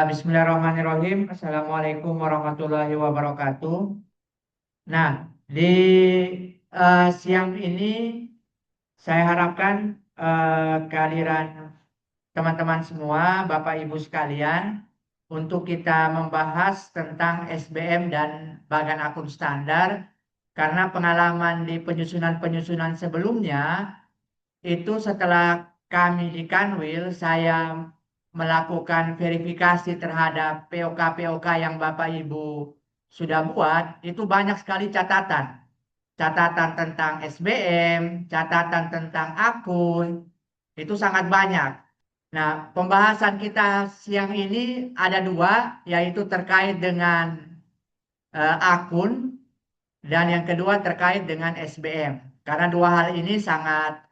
Bismillahirrahmanirrahim. Assalamualaikum warahmatullahi wabarakatuh. Nah, di siang ini saya harapkan kehadiran teman-teman semua, Bapak Ibu sekalian, untuk kita membahas tentang SBM dan bagan akun standar, karena pengalaman di penyusunan-penyusunan sebelumnya itu setelah kami di Kanwil, saya melakukan verifikasi terhadap POK-POK yang Bapak Ibu sudah buat, itu banyak sekali catatan. Catatan tentang SBM, catatan tentang akun, itu sangat banyak. Nah, pembahasan kita siang ini ada dua, yaitu terkait dengan akun dan yang kedua terkait dengan SBM. Karena dua hal ini sangat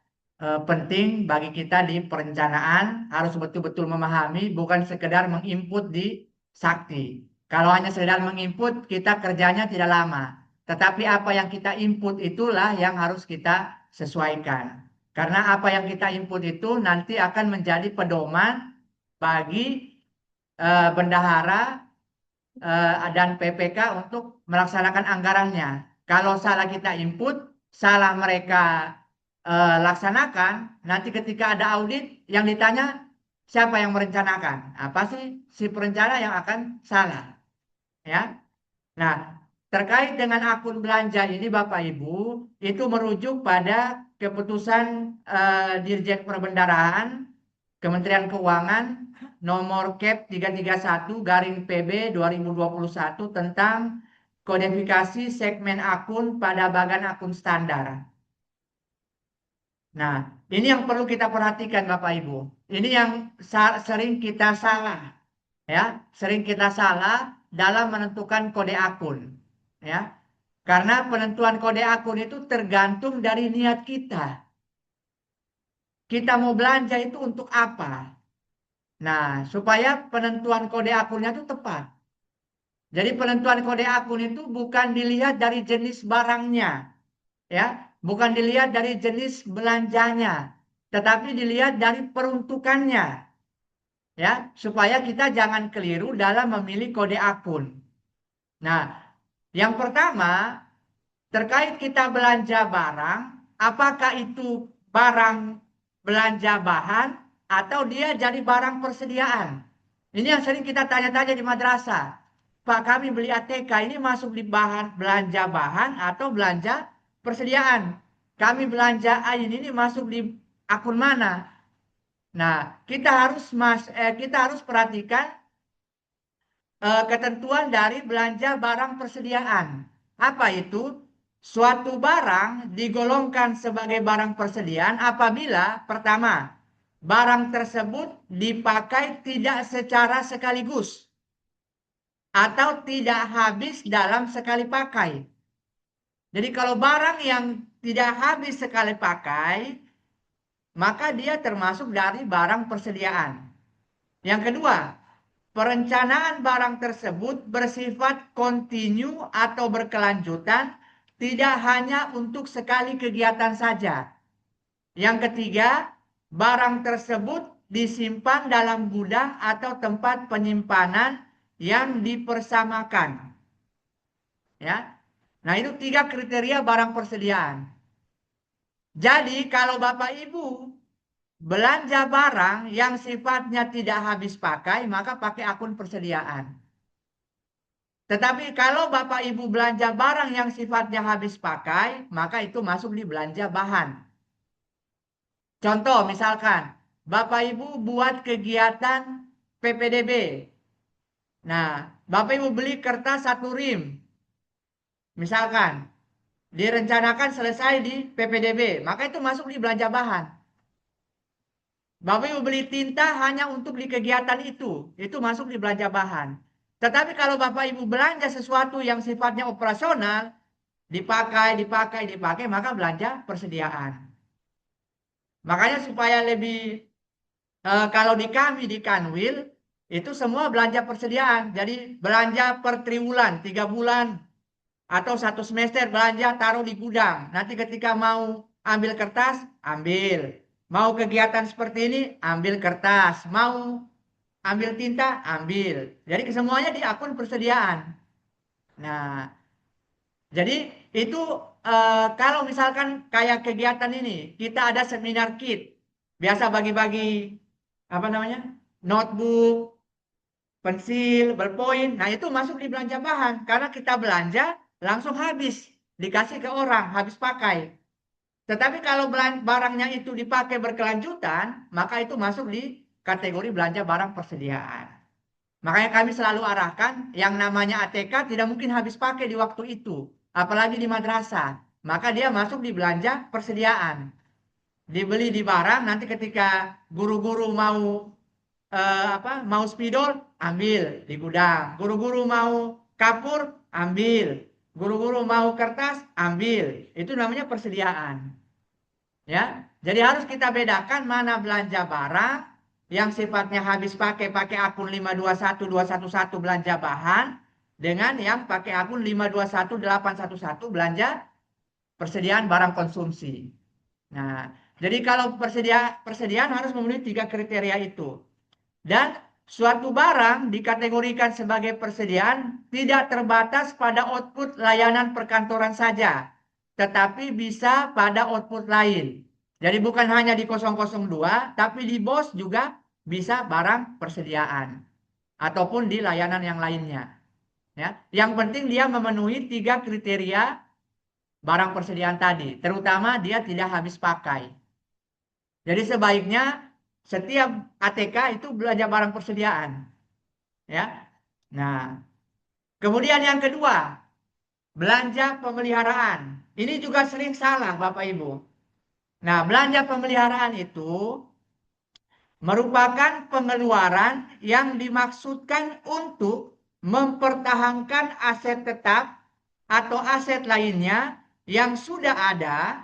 penting bagi kita di perencanaan, harus betul-betul memahami, bukan sekedar menginput di Sakti. Kalau hanya sekedar menginput, kita kerjanya tidak lama. Tetapi apa yang kita input itulah yang harus kita sesuaikan. Karena apa yang kita input itu nanti akan menjadi pedoman bagi bendahara dan PPK untuk melaksanakan anggarannya. Kalau salah kita input, salah mereka laksanakan, nanti ketika ada audit yang ditanya siapa yang merencanakan, apa sih si perencana yang akan salah, ya. Nah, terkait dengan akun belanja ini Bapak Ibu, itu merujuk pada keputusan Dirjen Perbendaharaan Kementerian Keuangan nomor Kep 331 garing PB 2021 tentang kodifikasi segmen akun pada bagan akun standar. Nah, ini yang perlu kita perhatikan Bapak Ibu. Ini yang sering kita salah, ya, sering kita salah dalam menentukan kode akun, ya. Karena penentuan kode akun itu tergantung dari niat kita. Kita mau belanja itu untuk apa? Nah, supaya penentuan kode akunnya itu tepat. Jadi penentuan kode akun itu bukan dilihat dari jenis barangnya, ya, bukan dilihat dari jenis belanjanya, tetapi dilihat dari peruntukannya, ya, supaya kita jangan keliru dalam memilih kode akun. Nah, yang pertama terkait kita belanja barang, apakah itu barang belanja bahan atau dia jadi barang persediaan? Ini yang sering kita tanya-tanya di madrasah. Pak, kami beli ATK ini masuk di bahan belanja bahan atau belanja persediaan? Kami belanja AIN ini masuk di akun mana? Nah, kita harus perhatikan ketentuan dari belanja barang persediaan. Apa itu? Suatu barang digolongkan sebagai barang persediaan apabila pertama, barang tersebut dipakai tidak secara sekaligus atau tidak habis dalam sekali pakai. Jadi kalau barang yang tidak habis sekali pakai, maka dia termasuk dari barang persediaan. Yang kedua, perencanaan barang tersebut bersifat kontinu atau berkelanjutan, tidak hanya untuk sekali kegiatan saja. Yang ketiga, barang tersebut disimpan dalam gudang atau tempat penyimpanan yang dipersamakan. Ya, nah itu tiga kriteria barang persediaan. Jadi kalau Bapak Ibu belanja barang yang sifatnya tidak habis pakai, maka pakai akun persediaan. Tetapi kalau Bapak Ibu belanja barang yang sifatnya habis pakai, maka itu masuk di belanja bahan. Contoh misalkan, Bapak Ibu buat kegiatan PPDB. Nah, Bapak Ibu beli kertas 1 rim. Misalkan, direncanakan selesai di PPDB, maka itu masuk di belanja bahan. Bapak Ibu beli tinta hanya untuk di kegiatan itu masuk di belanja bahan. Tetapi kalau Bapak Ibu belanja sesuatu yang sifatnya operasional, dipakai, maka belanja persediaan. Makanya supaya lebih, kalau di kami di Kanwil, itu semua belanja persediaan. Jadi belanja per triwulan, 3 bulan, atau 1 semester belanja taruh di gudang. Nanti ketika mau ambil kertas, ambil. Mau kegiatan seperti ini, ambil kertas. Mau ambil tinta, ambil. Jadi semuanya di akun persediaan. Nah, jadi itu kalau misalkan kayak kegiatan ini, kita ada seminar kit, biasa bagi-bagi apa namanya, notebook, pensil, ballpoint. Nah itu masuk di belanja bahan karena kita belanja langsung habis, dikasih ke orang, habis pakai. Tetapi kalau barangnya itu dipakai berkelanjutan, maka itu masuk di kategori belanja barang persediaan. Makanya kami selalu arahkan yang namanya ATK tidak mungkin habis pakai di waktu itu, apalagi di madrasah. Maka dia masuk di belanja persediaan. Dibeli di barang, nanti ketika guru-guru mau mau spidol, ambil di gudang. Guru-guru mau kapur, ambil. Guru-guru mau kertas, ambil. Itu namanya persediaan. Ya, jadi harus kita bedakan mana belanja barang yang sifatnya habis pakai akun 521211 belanja bahan dengan yang pakai akun 521811 belanja persediaan barang konsumsi. Nah, jadi kalau persediaan harus memenuhi 3 kriteria itu. Dan suatu barang dikategorikan sebagai persediaan tidak terbatas pada output layanan perkantoran saja, tetapi bisa pada output lain. Jadi bukan hanya di 002, tapi di BOS juga bisa barang persediaan ataupun di layanan yang lainnya. Ya, yang penting dia memenuhi 3 kriteria barang persediaan tadi, terutama dia tidak habis pakai. Jadi sebaiknya setiap ATK itu belanja barang persediaan, ya. Nah, kemudian yang kedua, belanja pemeliharaan. Ini juga sering salah, Bapak Ibu. Nah, belanja pemeliharaan itu merupakan pengeluaran yang dimaksudkan untuk mempertahankan aset tetap atau aset lainnya yang sudah ada.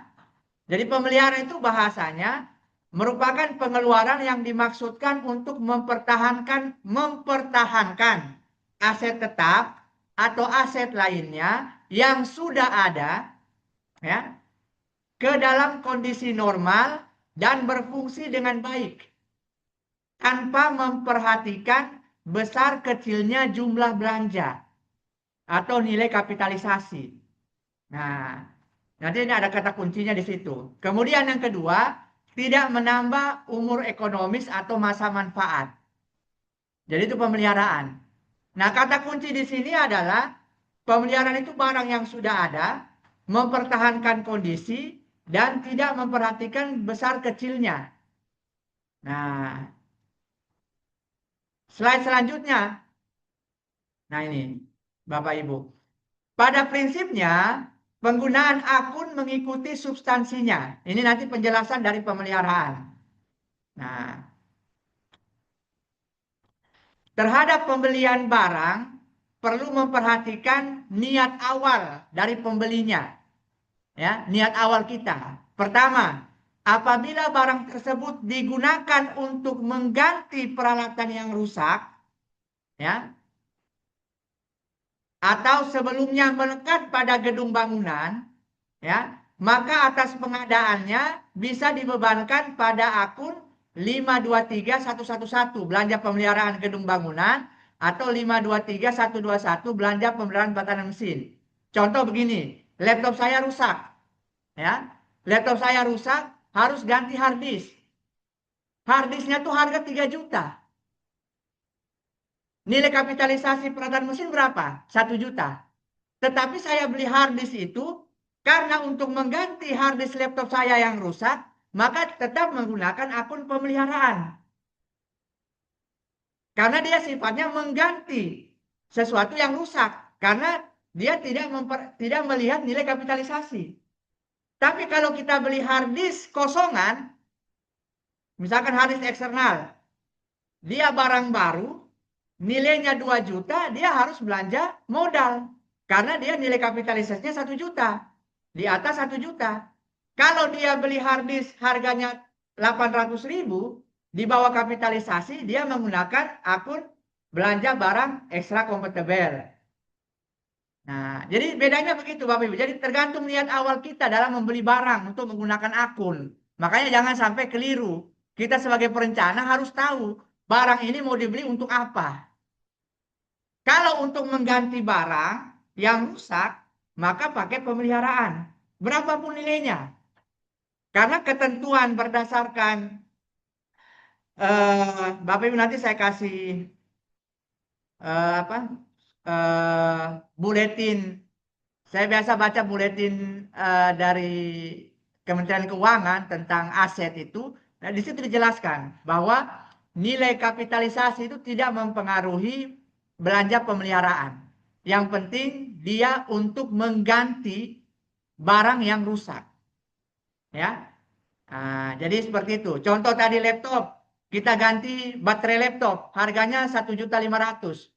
Jadi pemeliharaan itu bahasanya merupakan pengeluaran yang dimaksudkan untuk mempertahankan aset tetap atau aset lainnya yang sudah ada, ya, ke dalam kondisi normal dan berfungsi dengan baik tanpa memperhatikan besar kecilnya jumlah belanja atau nilai kapitalisasi. Nah, nanti ini ada kata kuncinya di situ. Kemudian yang kedua, tidak menambah umur ekonomis atau masa manfaat. Jadi itu pemeliharaan. Nah, kata kunci di sini adalah pemeliharaan itu barang yang sudah ada, mempertahankan kondisi dan tidak memperhatikan besar kecilnya. Nah, slide selanjutnya. Nah, ini Bapak Ibu. Pada prinsipnya, penggunaan akun mengikuti substansinya. Ini nanti penjelasan dari pemeliharaan. Nah, terhadap pembelian barang, perlu memperhatikan niat awal dari pembelinya. Ya, niat awal kita. Pertama, apabila barang tersebut digunakan untuk mengganti peralatan yang rusak, ya, atau sebelumnya melekat pada gedung bangunan, ya, maka atas pengadaannya bisa dibebankan pada akun 523111 belanja pemeliharaan gedung bangunan atau 523121 belanja pemeliharaan bataran mesin. Contoh begini, laptop saya rusak, ya. Laptop saya rusak, harus ganti hard disk. Hard disknya tuh harga 3 juta. Nilai kapitalisasi peralatan mesin berapa? 1 juta. Tetapi saya beli hard disk itu karena untuk mengganti hard disk laptop saya yang rusak, maka tetap menggunakan akun pemeliharaan. Karena dia sifatnya mengganti sesuatu yang rusak. Karena dia tidak melihat nilai kapitalisasi. Tapi kalau kita beli hard disk kosongan, misalkan hard disk eksternal, dia barang baru, nilainya 2 juta, dia harus belanja modal. Karena dia nilai kapitalisasinya 1 juta. Di atas 1 juta. Kalau dia beli hard disk harganya 800.000, di bawah kapitalisasi, dia menggunakan akun belanja barang ekstra kompatibel. Nah, jadi bedanya begitu Bapak Ibu. Jadi tergantung niat awal kita dalam membeli barang untuk menggunakan akun. Makanya jangan sampai keliru. Kita sebagai perencana harus tahu barang ini mau dibeli untuk apa. Kalau untuk mengganti barang yang rusak, maka pakai pemeliharaan. Berapapun nilainya. Karena ketentuan berdasarkan Bapak Ibu nanti saya kasih apa buletin. Saya biasa baca buletin dari Kementerian Keuangan tentang aset itu. Nah, di situ dijelaskan bahwa nilai kapitalisasi itu tidak mempengaruhi belanja pemeliharaan. Yang penting dia untuk mengganti barang yang rusak. Ya, nah, jadi seperti itu. Contoh tadi laptop, kita ganti baterai laptop, harganya 1.500.000.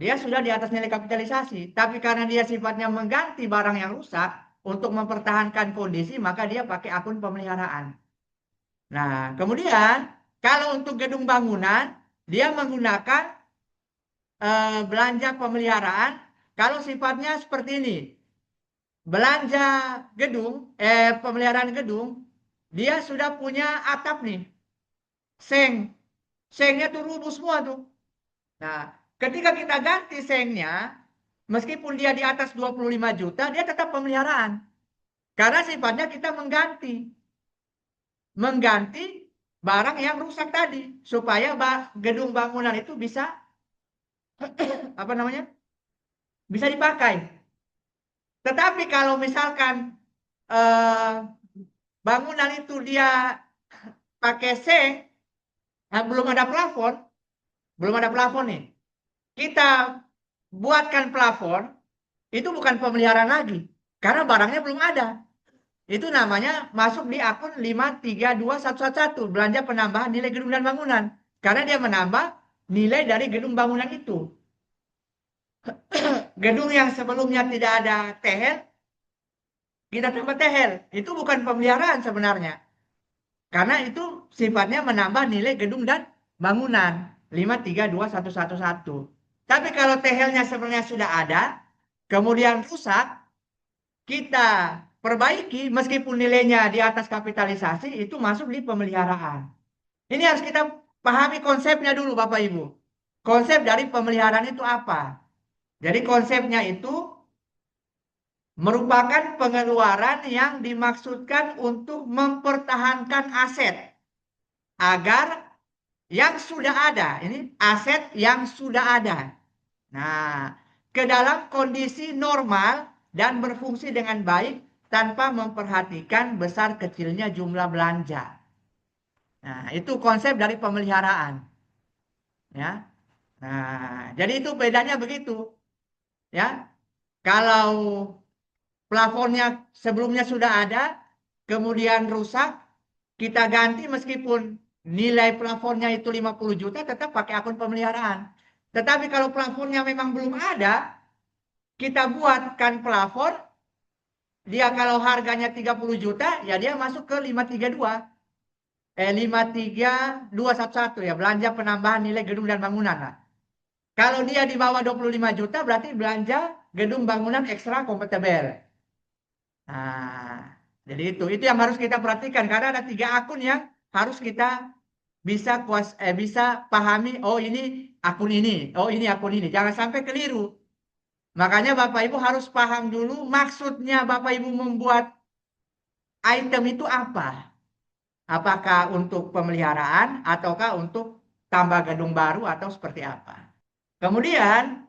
Dia sudah di atas nilai kapitalisasi, tapi karena dia sifatnya mengganti barang yang rusak untuk mempertahankan kondisi, maka dia pakai akun pemeliharaan. Nah, kemudian kalau untuk gedung bangunan, dia menggunakan belanja pemeliharaan kalau sifatnya seperti ini. Belanja gedung, pemeliharaan gedung, dia sudah punya atap nih, seng. Sengnya tuh rubuh semua tuh. Nah, ketika kita ganti sengnya, meskipun dia di atas 25 juta, dia tetap pemeliharaan. Karena sifatnya kita mengganti. Mengganti barang yang rusak tadi. Supaya gedung bangunan itu bisa, apa namanya, bisa dipakai. Tetapi kalau misalkan eh, bangunan itu dia pakai seng, nah belum ada plafon nih. Kita buatkan plafon, itu bukan pemeliharaan lagi. Karena barangnya belum ada. Itu namanya masuk di akun 532111, belanja penambahan nilai gedung dan bangunan. Karena dia menambah nilai dari gedung bangunan itu. Gedung yang sebelumnya tidak ada tehel, kita tambah tehel. Itu bukan pemeliharaan sebenarnya. Karena itu sifatnya menambah nilai gedung dan bangunan. 532111. Tapi kalau tehelnya sebenarnya sudah ada, kemudian rusak, kita perbaiki meskipun nilainya di atas kapitalisasi, itu masuk di pemeliharaan. Ini harus kita pahami konsepnya dulu Bapak Ibu. Konsep dari pemeliharaan itu apa? Jadi konsepnya itu merupakan pengeluaran yang dimaksudkan untuk mempertahankan aset agar yang sudah ada, ini aset yang sudah ada. Nah, ke dalam kondisi normal dan berfungsi dengan baik tanpa memperhatikan besar kecilnya jumlah belanja. Nah, itu konsep dari pemeliharaan. Ya. Nah, jadi itu bedanya begitu. Ya. Kalau plafonnya sebelumnya sudah ada, kemudian rusak, kita ganti meskipun nilai plafonnya itu 50 juta, tetap pakai akun pemeliharaan. Tetapi kalau plafonnya memang belum ada, kita buatkan plafon, dia kalau harganya 30 juta, ya dia masuk ke 532. 53211 ya, belanja penambahan nilai gedung dan bangunan lah. Kalau dia di bawah 25 juta, berarti belanja gedung bangunan ekstra kompatibel. Nah, jadi itu yang harus kita perhatikan karena ada 3 akun yang harus kita bisa pahami. Oh ini akun ini, oh ini akun ini. Jangan sampai keliru. Makanya Bapak Ibu harus paham dulu maksudnya Bapak Ibu membuat item itu apa. Apakah untuk pemeliharaan ataukah untuk tambah gedung baru atau seperti apa. Kemudian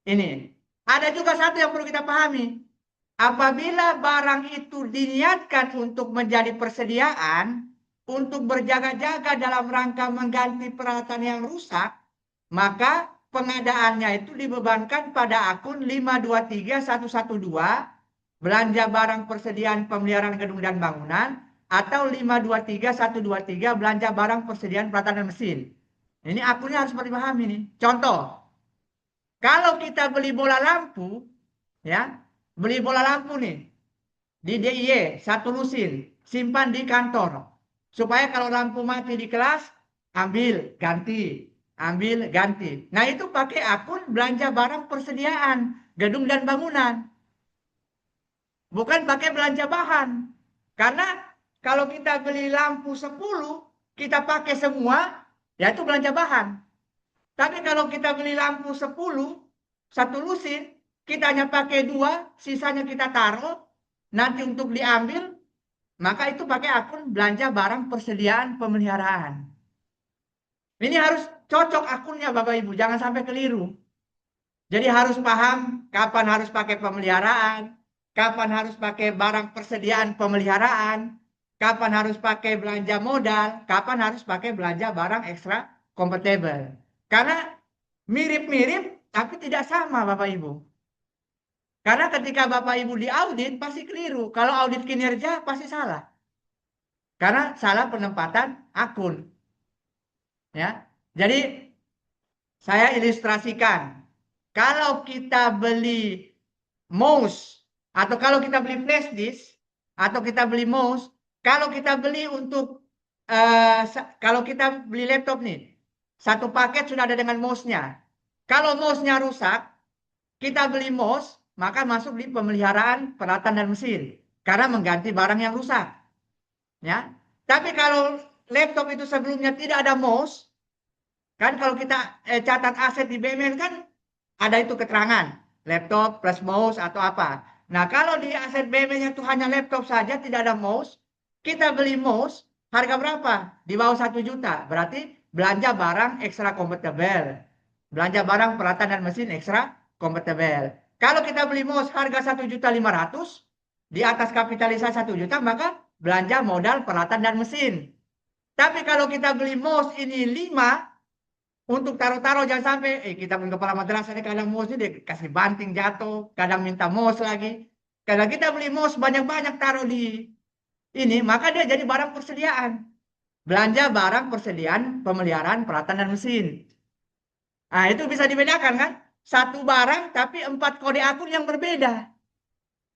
ini ada juga satu yang perlu kita pahami. Apabila barang itu diniatkan untuk menjadi persediaan, untuk berjaga-jaga dalam rangka mengganti peralatan yang rusak, maka pengadaannya itu dibebankan pada akun 523112, belanja barang persediaan pemeliharaan gedung dan bangunan, atau 523123, belanja barang persediaan peralatan dan mesin. Ini akunnya harus dipahami nih. Contoh, kalau kita beli bola lampu, ya, beli bola lampu nih di DIY 1 lusin, simpan di kantor. Supaya kalau lampu mati di kelas, ambil ganti, ambil ganti. Nah, itu pakai akun belanja barang persediaan gedung dan bangunan. Bukan pakai belanja bahan. Karena kalau kita beli lampu 10, kita pakai semua, Ya itu belanja bahan. Tapi kalau kita beli lampu 10, satu lusin, kita hanya pakai 2, sisanya kita taruh, nanti untuk diambil, maka itu pakai akun belanja barang persediaan pemeliharaan. Ini harus cocok akunnya Bapak Ibu, jangan sampai keliru. Jadi harus paham kapan harus pakai pemeliharaan, kapan harus pakai barang persediaan pemeliharaan, kapan harus pakai belanja modal, kapan harus pakai belanja barang ekstra kompatibel. Karena mirip-mirip tapi tidak sama Bapak Ibu. Karena ketika Bapak Ibu diaudit pasti keliru. Kalau audit kinerja pasti salah. Karena salah penempatan akun. Ya. Jadi saya ilustrasikan. Kalau kita beli mouse atau kalau kita beli flash disk atau kita beli mouse, kalau kita beli untuk kalau kita beli laptop nih, satu paket sudah ada dengan mouse-nya. Kalau mouse-nya rusak, kita beli mouse, maka masuk di pemeliharaan peralatan dan mesin karena mengganti barang yang rusak. Ya. Tapi kalau laptop itu sebelumnya tidak ada mouse, kan kalau kita catat aset di BUMN kan ada itu keterangan, laptop plus mouse atau apa. Nah, kalau di aset BUMN itu hanya laptop saja, tidak ada mouse, kita beli mouse, harga berapa? Di bawah 1 juta. Berarti belanja barang ekstra kompatibel. Belanja barang peralatan dan mesin ekstra kompatibel. Kalau kita beli mouse harga 1.500.000, di atas kapitalisasi 1 juta, maka belanja modal peralatan dan mesin. Tapi kalau kita beli mouse ini 5, untuk taruh-taruh jangan sampai kita pun kepala madrasah ini kadang mouse ini dikasih banting jatuh, kadang minta mouse lagi. Kalau kita beli mouse banyak-banyak taruh di ini, maka dia jadi barang persediaan. Belanja barang persediaan pemeliharaan peralatan dan mesin. Nah, itu bisa dibedakan kan? Satu barang tapi 4 kode akun yang berbeda.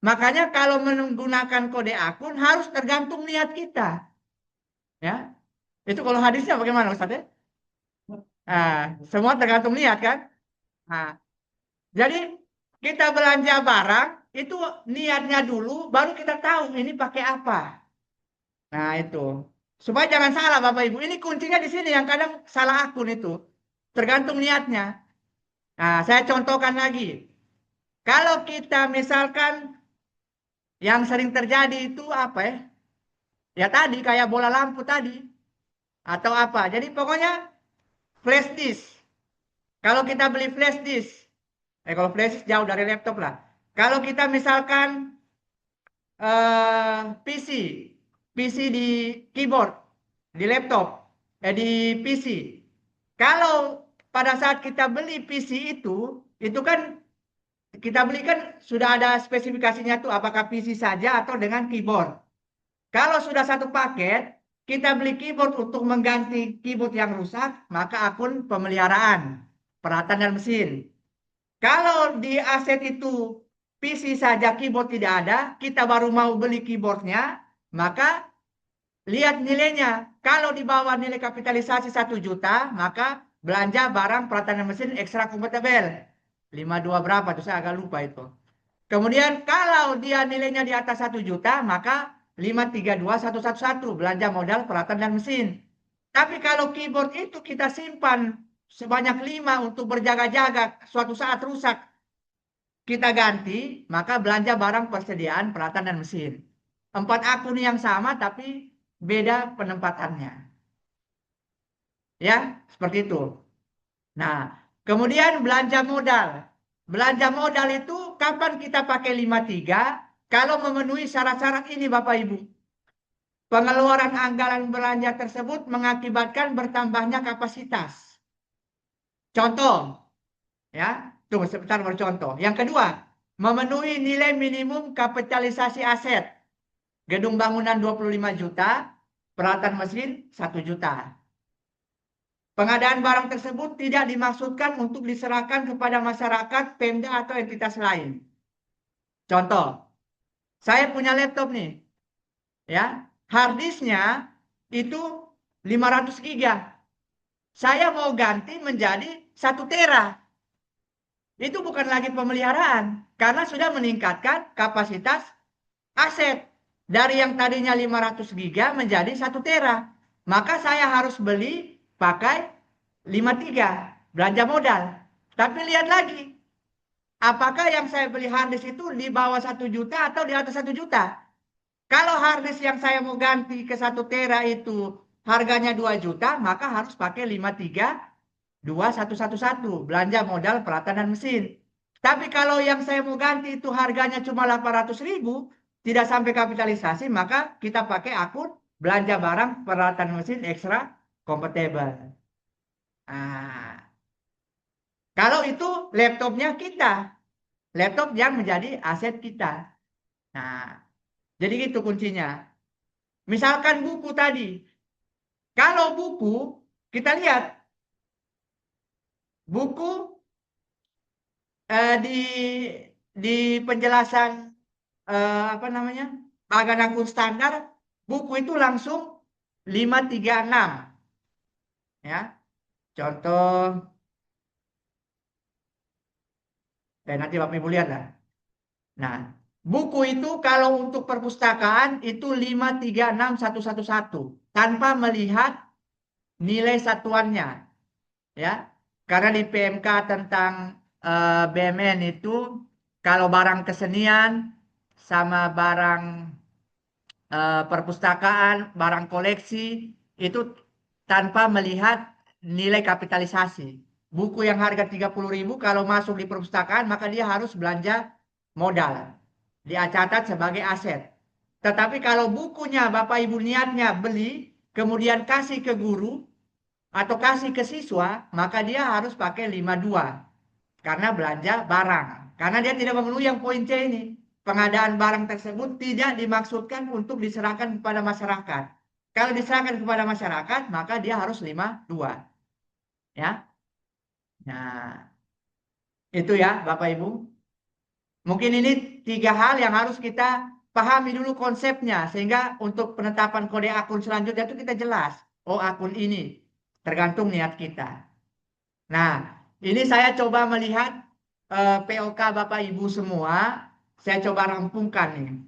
Makanya kalau menggunakan kode akun harus tergantung niat kita. Ya. Itu kalau hadisnya bagaimana Ustaz ya? Nah, semua tergantung niat kan? Nah, jadi kita belanja barang itu niatnya dulu, baru kita tahu ini pakai apa. Nah itu supaya jangan salah Bapak Ibu. Ini kuncinya di sini yang kadang salah akun itu. Tergantung niatnya. Nah saya contohkan lagi. Kalau kita misalkan yang sering terjadi itu apa ya? Ya tadi kayak bola lampu tadi atau apa. Jadi pokoknya flash disk. Kalau kita beli flash disk, kalau flash disk jauh dari laptop lah. Kalau kita misalkan PC, PC di keyboard, di laptop, di PC. Kalau pada saat kita beli PC itu kan kita beli kan sudah ada spesifikasinya tuh apakah PC saja atau dengan keyboard. Kalau sudah satu paket, kita beli keyboard untuk mengganti keyboard yang rusak, maka akun pemeliharaan, peralatan dan mesin. Kalau di aset itu PC saja keyboard tidak ada, kita baru mau beli keyboardnya, maka lihat nilainya. Kalau di bawah nilai kapitalisasi 1 juta, maka belanja barang peralatan dan mesin ekstra kompatibel. 52 berapa tuh saya agak lupa itu. Kemudian kalau dia nilainya di atas 1 juta, maka 532111 belanja modal peralatan dan mesin. Tapi kalau keyboard itu kita simpan sebanyak 5 untuk berjaga-jaga, suatu saat rusak, kita ganti, maka belanja barang persediaan peralatan dan mesin. 4 akun yang sama tapi beda penempatannya. Ya, seperti itu. Nah, kemudian belanja modal. Belanja modal itu kapan kita pakai 53? Kalau memenuhi syarat-syarat ini Bapak Ibu. Pengeluaran anggaran belanja tersebut mengakibatkan bertambahnya kapasitas. Contoh, ya, tunggu sebentar bercontoh. Yang kedua, memenuhi nilai minimum kapitalisasi aset. Gedung bangunan 25 juta, peralatan mesin 1 juta. Pengadaan barang tersebut tidak dimaksudkan untuk diserahkan kepada masyarakat, Pemda atau entitas lain. Contoh, saya punya laptop nih, ya, harddisknya itu 500 giga. Saya mau ganti menjadi 1 tera. Itu bukan lagi pemeliharaan, karena sudah meningkatkan kapasitas aset. Dari yang tadinya 500 giga menjadi 1 tera. Maka saya harus beli pakai 53 belanja modal. Tapi lihat lagi, apakah yang saya beli harddisk itu di bawah 1 juta atau di atas 1 juta? Kalau harddisk yang saya mau ganti ke 1 tera itu harganya 2 juta, maka harus pakai 532111 belanja modal peralatan dan mesin. Tapi kalau yang saya mau ganti itu harganya cuma 800.000, tidak sampai kapitalisasi, maka kita pakai akun belanja barang peralatan mesin ekstra kompatibel. Nah, kalau itu laptopnya kita, laptop yang menjadi aset kita. Nah, jadi itu kuncinya. Misalkan buku tadi, kalau buku kita lihat buku di penjelasan apa namanya bagan akun standar, buku itu langsung 536 ya. Contoh, nanti Bapak Ibu lihat lah. Nah, buku itu kalau untuk perpustakaan itu 5361111 tanpa melihat nilai satuannya ya. Karena di PMK tentang BMN itu kalau barang kesenian sama barang perpustakaan, barang koleksi itu tanpa melihat nilai kapitalisasi. Buku yang harga 30.000 kalau masuk di perpustakaan maka dia harus belanja modal. Dia catat sebagai aset. Tetapi kalau bukunya Bapak Ibu niatnya beli, kemudian kasih ke guru atau kasih ke siswa, maka dia harus pakai 52 karena belanja barang. Karena dia tidak memenuhi yang poin C ini. Pengadaan barang tersebut tidak dimaksudkan untuk diserahkan kepada masyarakat. Kalau diserahkan kepada masyarakat, maka dia harus 52. Ya. Nah, itu ya Bapak Ibu. Mungkin ini 3 hal yang harus kita pahami dulu konsepnya. Sehingga untuk penetapan kode akun selanjutnya itu kita jelas. Oh, akun ini. Tergantung niat kita. Nah, ini saya coba melihat POK Bapak Ibu semua. Saya coba rampungkan nih.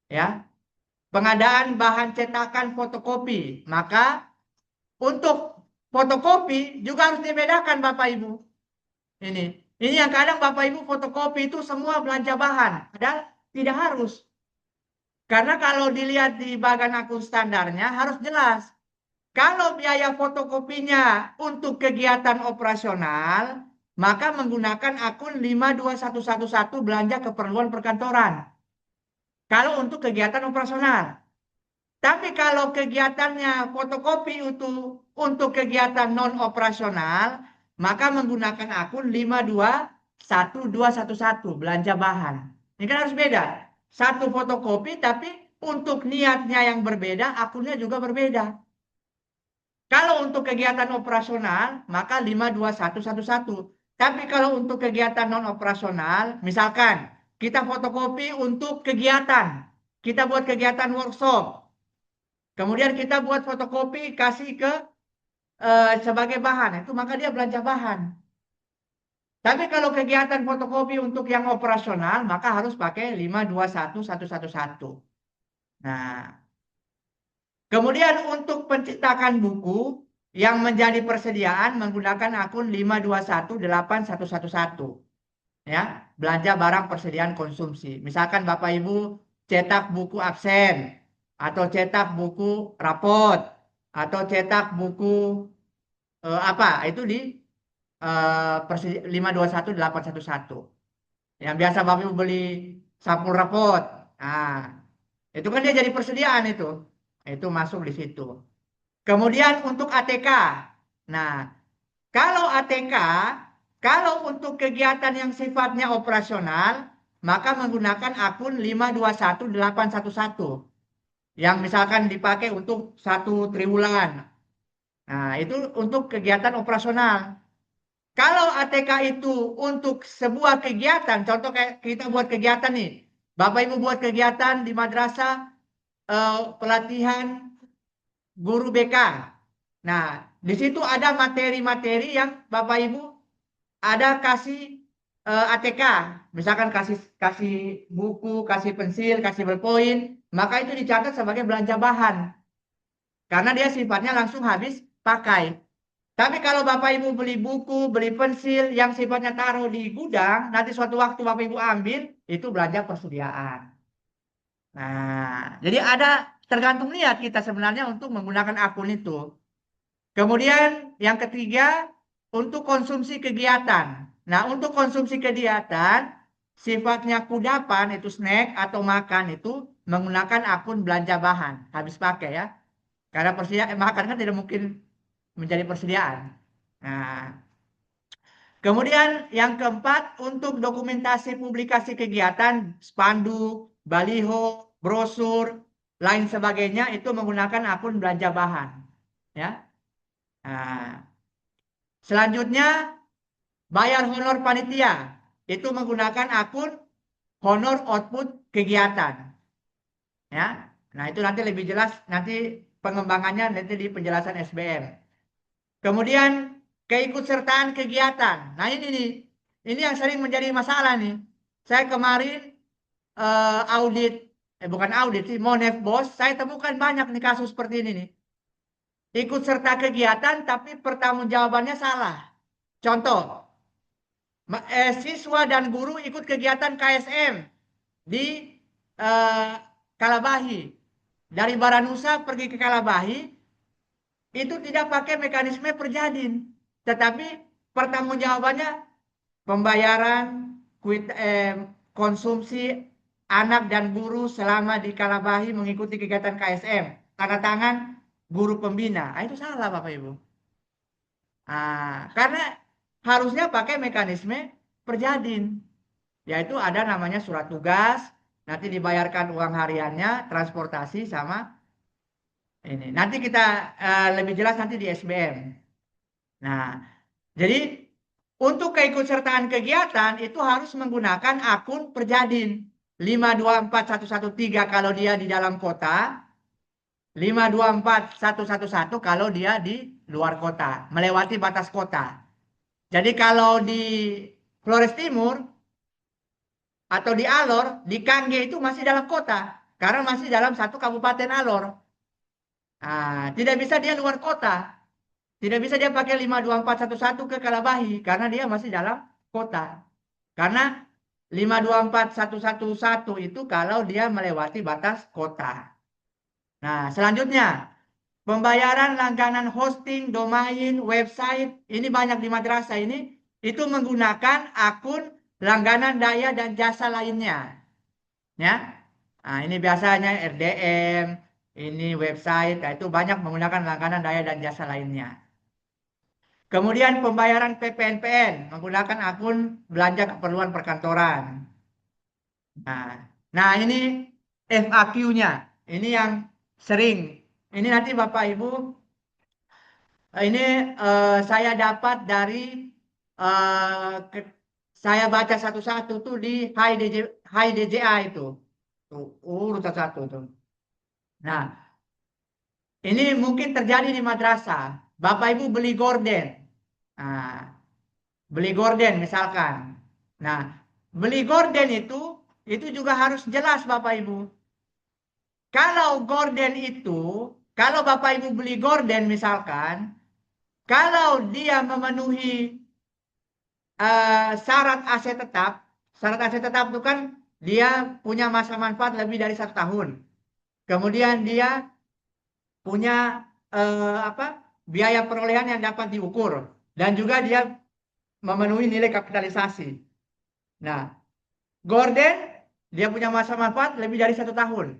Ya. Pengadaan bahan cetakan fotokopi. Maka untuk fotokopi juga harus dibedakan Bapak Ibu. Ini. Ini yang kadang Bapak Ibu fotokopi itu semua belanja bahan. Padahal tidak harus. Karena kalau dilihat di bagan akun standarnya harus jelas. Kalau biaya fotokopinya untuk kegiatan operasional, maka menggunakan akun 52111 belanja keperluan perkantoran. Kalau untuk kegiatan operasional. Tapi kalau kegiatannya fotokopi itu untuk kegiatan non operasional, maka menggunakan akun 5211211 belanja bahan. Ini kan harus beda. Satu fotokopi tapi untuk niatnya yang berbeda, akunnya juga berbeda. Kalau untuk kegiatan operasional, maka 52111. Tapi kalau untuk kegiatan non operasional, misalkan kita fotokopi untuk kegiatan, kita buat kegiatan workshop, kemudian kita buat fotokopi kasih ke sebagai bahan, itu maka dia belanja bahan. Tapi kalau kegiatan fotokopi untuk yang operasional, maka harus pakai 5211111. Nah, kemudian untuk pencetakan buku yang menjadi persediaan menggunakan akun 5218111. Ya, belanja barang persediaan konsumsi. Misalkan Bapak Ibu cetak buku absen atau cetak buku rapot atau cetak buku apa itu di 5218111. Yang biasa Bapak Ibu beli sampul rapot. Nah, itu kan dia jadi persediaan itu. Itu masuk di situ. Kemudian untuk ATK. Nah, kalau ATK, kalau untuk kegiatan yang sifatnya operasional, maka menggunakan akun 5218111. Yang misalkan dipakai untuk 1 triwulan. Nah, itu untuk kegiatan operasional. Kalau ATK itu untuk sebuah kegiatan, contoh kayak kita buat kegiatan nih. Bapak Ibu buat kegiatan di madrasah pelatihan guru BK. Nah, di situ ada materi-materi yang Bapak Ibu ada kasih ATK, misalkan kasih kasih buku, kasih pensil, kasih ballpoint, maka itu dicatat sebagai belanja bahan. Karena dia sifatnya langsung habis pakai. Tapi kalau Bapak Ibu beli buku, beli pensil yang sifatnya taruh di gudang, nanti suatu waktu Bapak Ibu ambil, itu belanja persediaan. Nah, jadi ada tergantung niat kita sebenarnya untuk menggunakan akun itu. Kemudian yang ketiga, untuk konsumsi kegiatan. Nah, untuk konsumsi kegiatan, sifatnya kudapan itu snack atau makan itu menggunakan akun belanja bahan. Habis pakai ya. Karena persediaan makan kan tidak mungkin menjadi persediaan. Nah, kemudian yang keempat, untuk dokumentasi publikasi kegiatan, spanduk, baliho, brosur, lain sebagainya itu menggunakan akun belanja bahan. Ya. Nah, selanjutnya bayar honor panitia itu menggunakan akun honor output kegiatan. Ya. Nah, itu nanti lebih jelas nanti pengembangannya nanti di penjelasan SBM. Kemudian keikutsertaan kegiatan. Nah, ini nih. Ini yang sering menjadi masalah nih. Saya kemarin audit bukan audit sih, Monef Bos, saya temukan banyak nih kasus seperti ini nih. Ikut serta kegiatan tapi pertanggungjawabannya salah. Contoh, siswa dan guru ikut kegiatan KSM di eh, Kalabahi. Dari Baranusa pergi ke Kalabahi, itu tidak pakai mekanisme perjadin. Tetapi pertanggungjawabannya pembayaran konsumsi anak dan guru selama di Kalabahi mengikuti kegiatan KSM. Tanda tangan guru pembina. Ah, itu salah Bapak Ibu. Karena harusnya pakai mekanisme perjadin. Yaitu ada namanya surat tugas, nanti dibayarkan uang hariannya, transportasi sama ini. Nanti kita lebih jelas nanti di SBM. Nah, jadi untuk keikutsertaan kegiatan itu harus menggunakan akun Perjadin 524113 kalau dia di dalam kota, 524111 kalau dia di luar kota, melewati batas kota. Jadi kalau di Flores Timur atau di Alor, di Kangge itu masih dalam kota karena masih dalam satu kabupaten Alor. Tidak bisa dia luar kota. Tidak bisa dia pakai 52411 ke Kalabahi karena dia masih dalam kota. Karena 524111 itu kalau dia melewati batas kota. Nah, selanjutnya pembayaran langganan hosting, domain, website, ini banyak di madrasah ini itu menggunakan akun langganan daya dan jasa lainnya. Ya. Nah, ini biasanya RDM, ini website, nah itu banyak menggunakan langganan daya dan jasa lainnya. Kemudian pembayaran PPNPN menggunakan akun belanja keperluan perkantoran. Nah, ini FAQ-nya. Ini yang sering. Ini nanti Bapak Ibu, ini saya dapat dari eh, saya baca satu-satu tuh di Hai DJA itu. Tuh, urutan satu tuh. Nah, ini mungkin terjadi di madrasah. Bapak Ibu beli gorden. Nah, beli gorden misalkan. Nah, beli gorden itu juga harus jelas Bapak Ibu. Kalau gorden itu, kalau Bapak Ibu beli gorden misalkan, kalau dia memenuhi syarat aset tetap itu kan dia punya masa manfaat lebih dari 1 tahun. Kemudian dia punya apa biaya perolehan yang dapat diukur dan juga dia memenuhi nilai kapitalisasi. Nah, gorden dia punya masa manfaat lebih dari 1 tahun.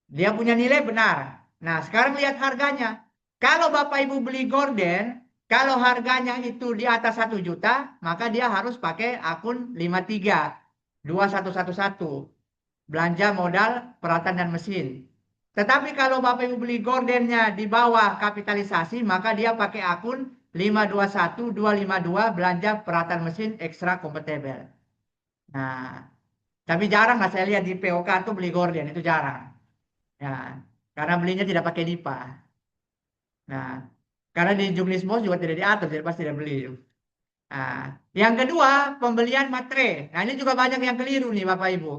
Dia punya nilai benar. Nah, sekarang lihat harganya. Kalau Bapak Ibu beli gorden, kalau harganya itu di atas 1 juta, maka dia harus pakai akun 532111. Belanja modal, peralatan dan mesin. Tetapi kalau Bapak Ibu beli gordennya di bawah kapitalisasi, maka dia pakai akun 521252 belanja peralatan mesin ekstra kompatibel. Nah, tapi jarang lah saya lihat di POK tuh beli gorden, itu jarang. Ya, karena belinya tidak pakai DIPA. Nah, karena di Juknismos juga tidak diatur, jadi pasti tidak beli. Nah, yang kedua, pembelian matre. Nah, ini juga banyak yang keliru nih Bapak Ibu.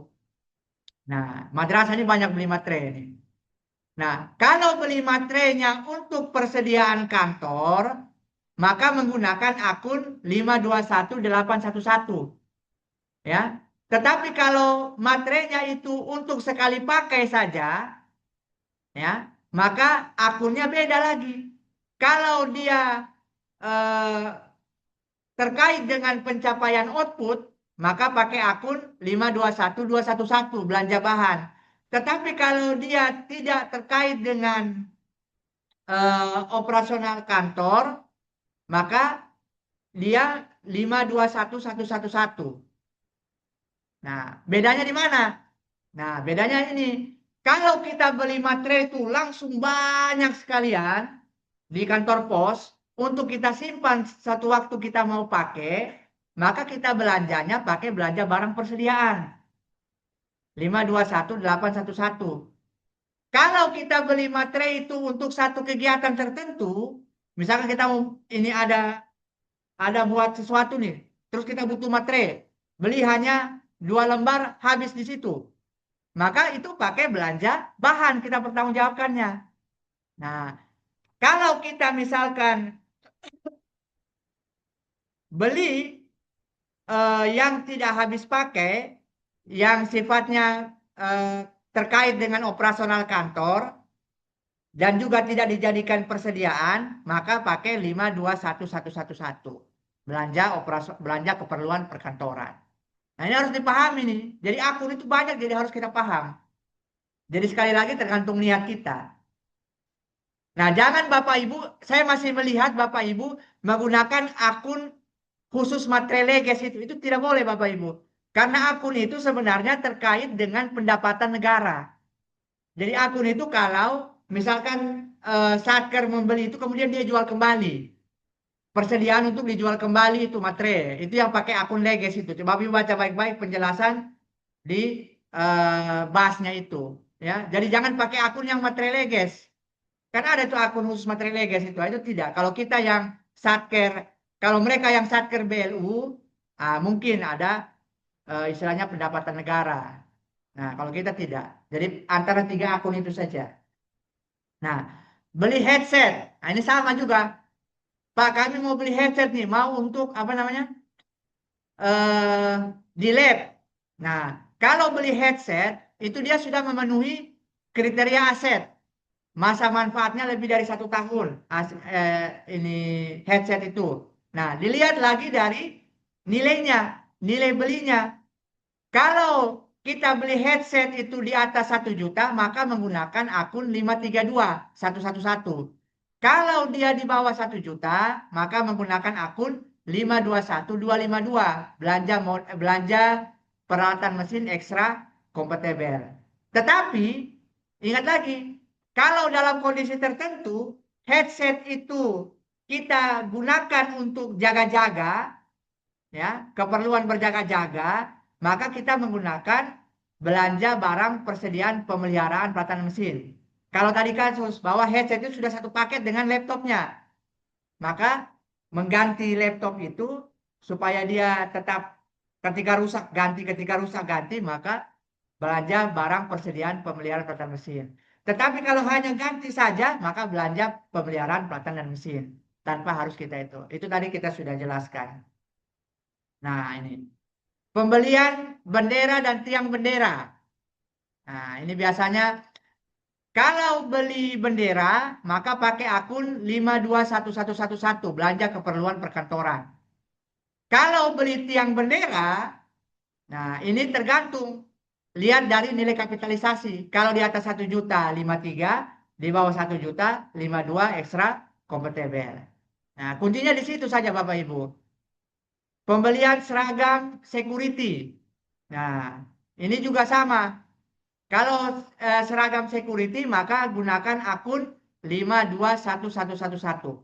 Nah, madrasah ini banyak beli matre nih. Nah, kalau beli materainya untuk persediaan kantor, maka menggunakan akun 521811. Ya. Tetapi kalau materainya itu untuk sekali pakai saja, ya, maka akunnya beda lagi. Kalau dia eh, terkait dengan pencapaian output, maka pakai akun 521211 belanja bahan. Tetapi kalau dia tidak terkait dengan operasional kantor, maka dia 521111. Nah, bedanya di mana? Nah, bedanya ini. Kalau kita beli materai itu langsung banyak sekalian di kantor pos untuk kita simpan satu waktu kita mau pakai, maka kita belanjanya pakai belanja barang persediaan 521811. Kalau kita beli materai itu untuk satu kegiatan tertentu, misalkan kita mau ini ada buat sesuatu nih, terus kita butuh materai, beli hanya 2 lembar habis di situ. Maka itu pakai belanja bahan kita pertanggungjawabkannya. Nah, kalau kita misalkan beli yang tidak habis pakai, yang sifatnya terkait dengan operasional kantor dan juga tidak dijadikan persediaan, maka pakai 521111. Belanja keperluan perkantoran. Nah, ini harus dipahami nih. Jadi akun itu banyak, jadi harus kita paham. Jadi sekali lagi tergantung niat kita. Nah, jangan Bapak Ibu, saya masih melihat Bapak Ibu menggunakan akun khusus materai leges itu tidak boleh Bapak Ibu. Karena akun itu sebenarnya terkait dengan pendapatan negara. Jadi akun itu kalau misalkan satker membeli itu kemudian dia jual kembali. Persediaan untuk dijual kembali itu materai. Itu yang pakai akun leges itu. Coba Bapak Ibu baca baik-baik penjelasan di bahasnya itu. Ya, jadi jangan pakai akun yang materai leges. Karena ada tuh akun khusus materai leges itu tidak. Kalau kita yang satker, kalau mereka yang satker BLU, mungkin ada istilahnya pendapatan negara. Nah, kalau kita tidak. Jadi antara 3 akun itu saja. Nah, beli headset. Nah, ini sama juga. Pak, kami mau beli headset nih, mau untuk apa namanya? Di lab. Nah, kalau beli headset, itu dia sudah memenuhi kriteria aset. Masa manfaatnya lebih dari 1 tahun ini headset itu. Nah, dilihat lagi dari nilainya, nilai belinya. Kalau kita beli headset itu di atas 1 juta, maka menggunakan akun 532111. Kalau dia di bawah 1 juta, maka menggunakan akun 521252. Belanja peralatan mesin ekstra kompatibel. Tetapi ingat lagi, kalau dalam kondisi tertentu headset itu kita gunakan untuk jaga-jaga, ya, keperluan berjaga-jaga, maka kita menggunakan belanja barang persediaan pemeliharaan peralatan mesin. Kalau tadi kasus bahwa headset itu sudah satu paket dengan laptopnya, maka mengganti laptop itu supaya dia tetap ketika rusak ganti, ketika rusak ganti, maka belanja barang persediaan pemeliharaan peralatan mesin. Tetapi kalau hanya ganti saja, maka belanja pemeliharaan peralatan dan mesin tanpa harus kita itu. Itu tadi kita sudah jelaskan. Nah, ini pembelian bendera dan tiang bendera. Nah, ini biasanya kalau beli bendera, maka pakai akun 521111 belanja keperluan perkantoran. Kalau beli tiang bendera, nah ini tergantung. Lihat dari nilai kapitalisasi. Kalau di atas 1 juta, 53, di bawah 1 juta, 52 ekstra kompatibel. Nah, kuncinya di situ saja Bapak Ibu. Pembelian seragam security. Nah, ini juga sama. Kalau seragam security maka gunakan akun 521111.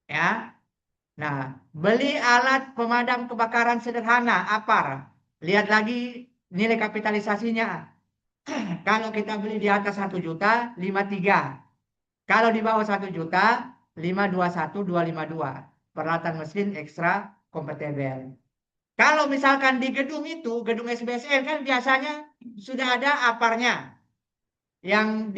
Ya. Nah, beli alat pemadam kebakaran sederhana, APAR. Lihat lagi nilai kapitalisasinya. Kalau kita beli di atas 1 juta, 53. Kalau di bawah 1 juta, 521252. Peralatan mesin ekstra kompatibel. Kalau misalkan di gedung itu, gedung SBSN kan biasanya sudah ada aparnya. yang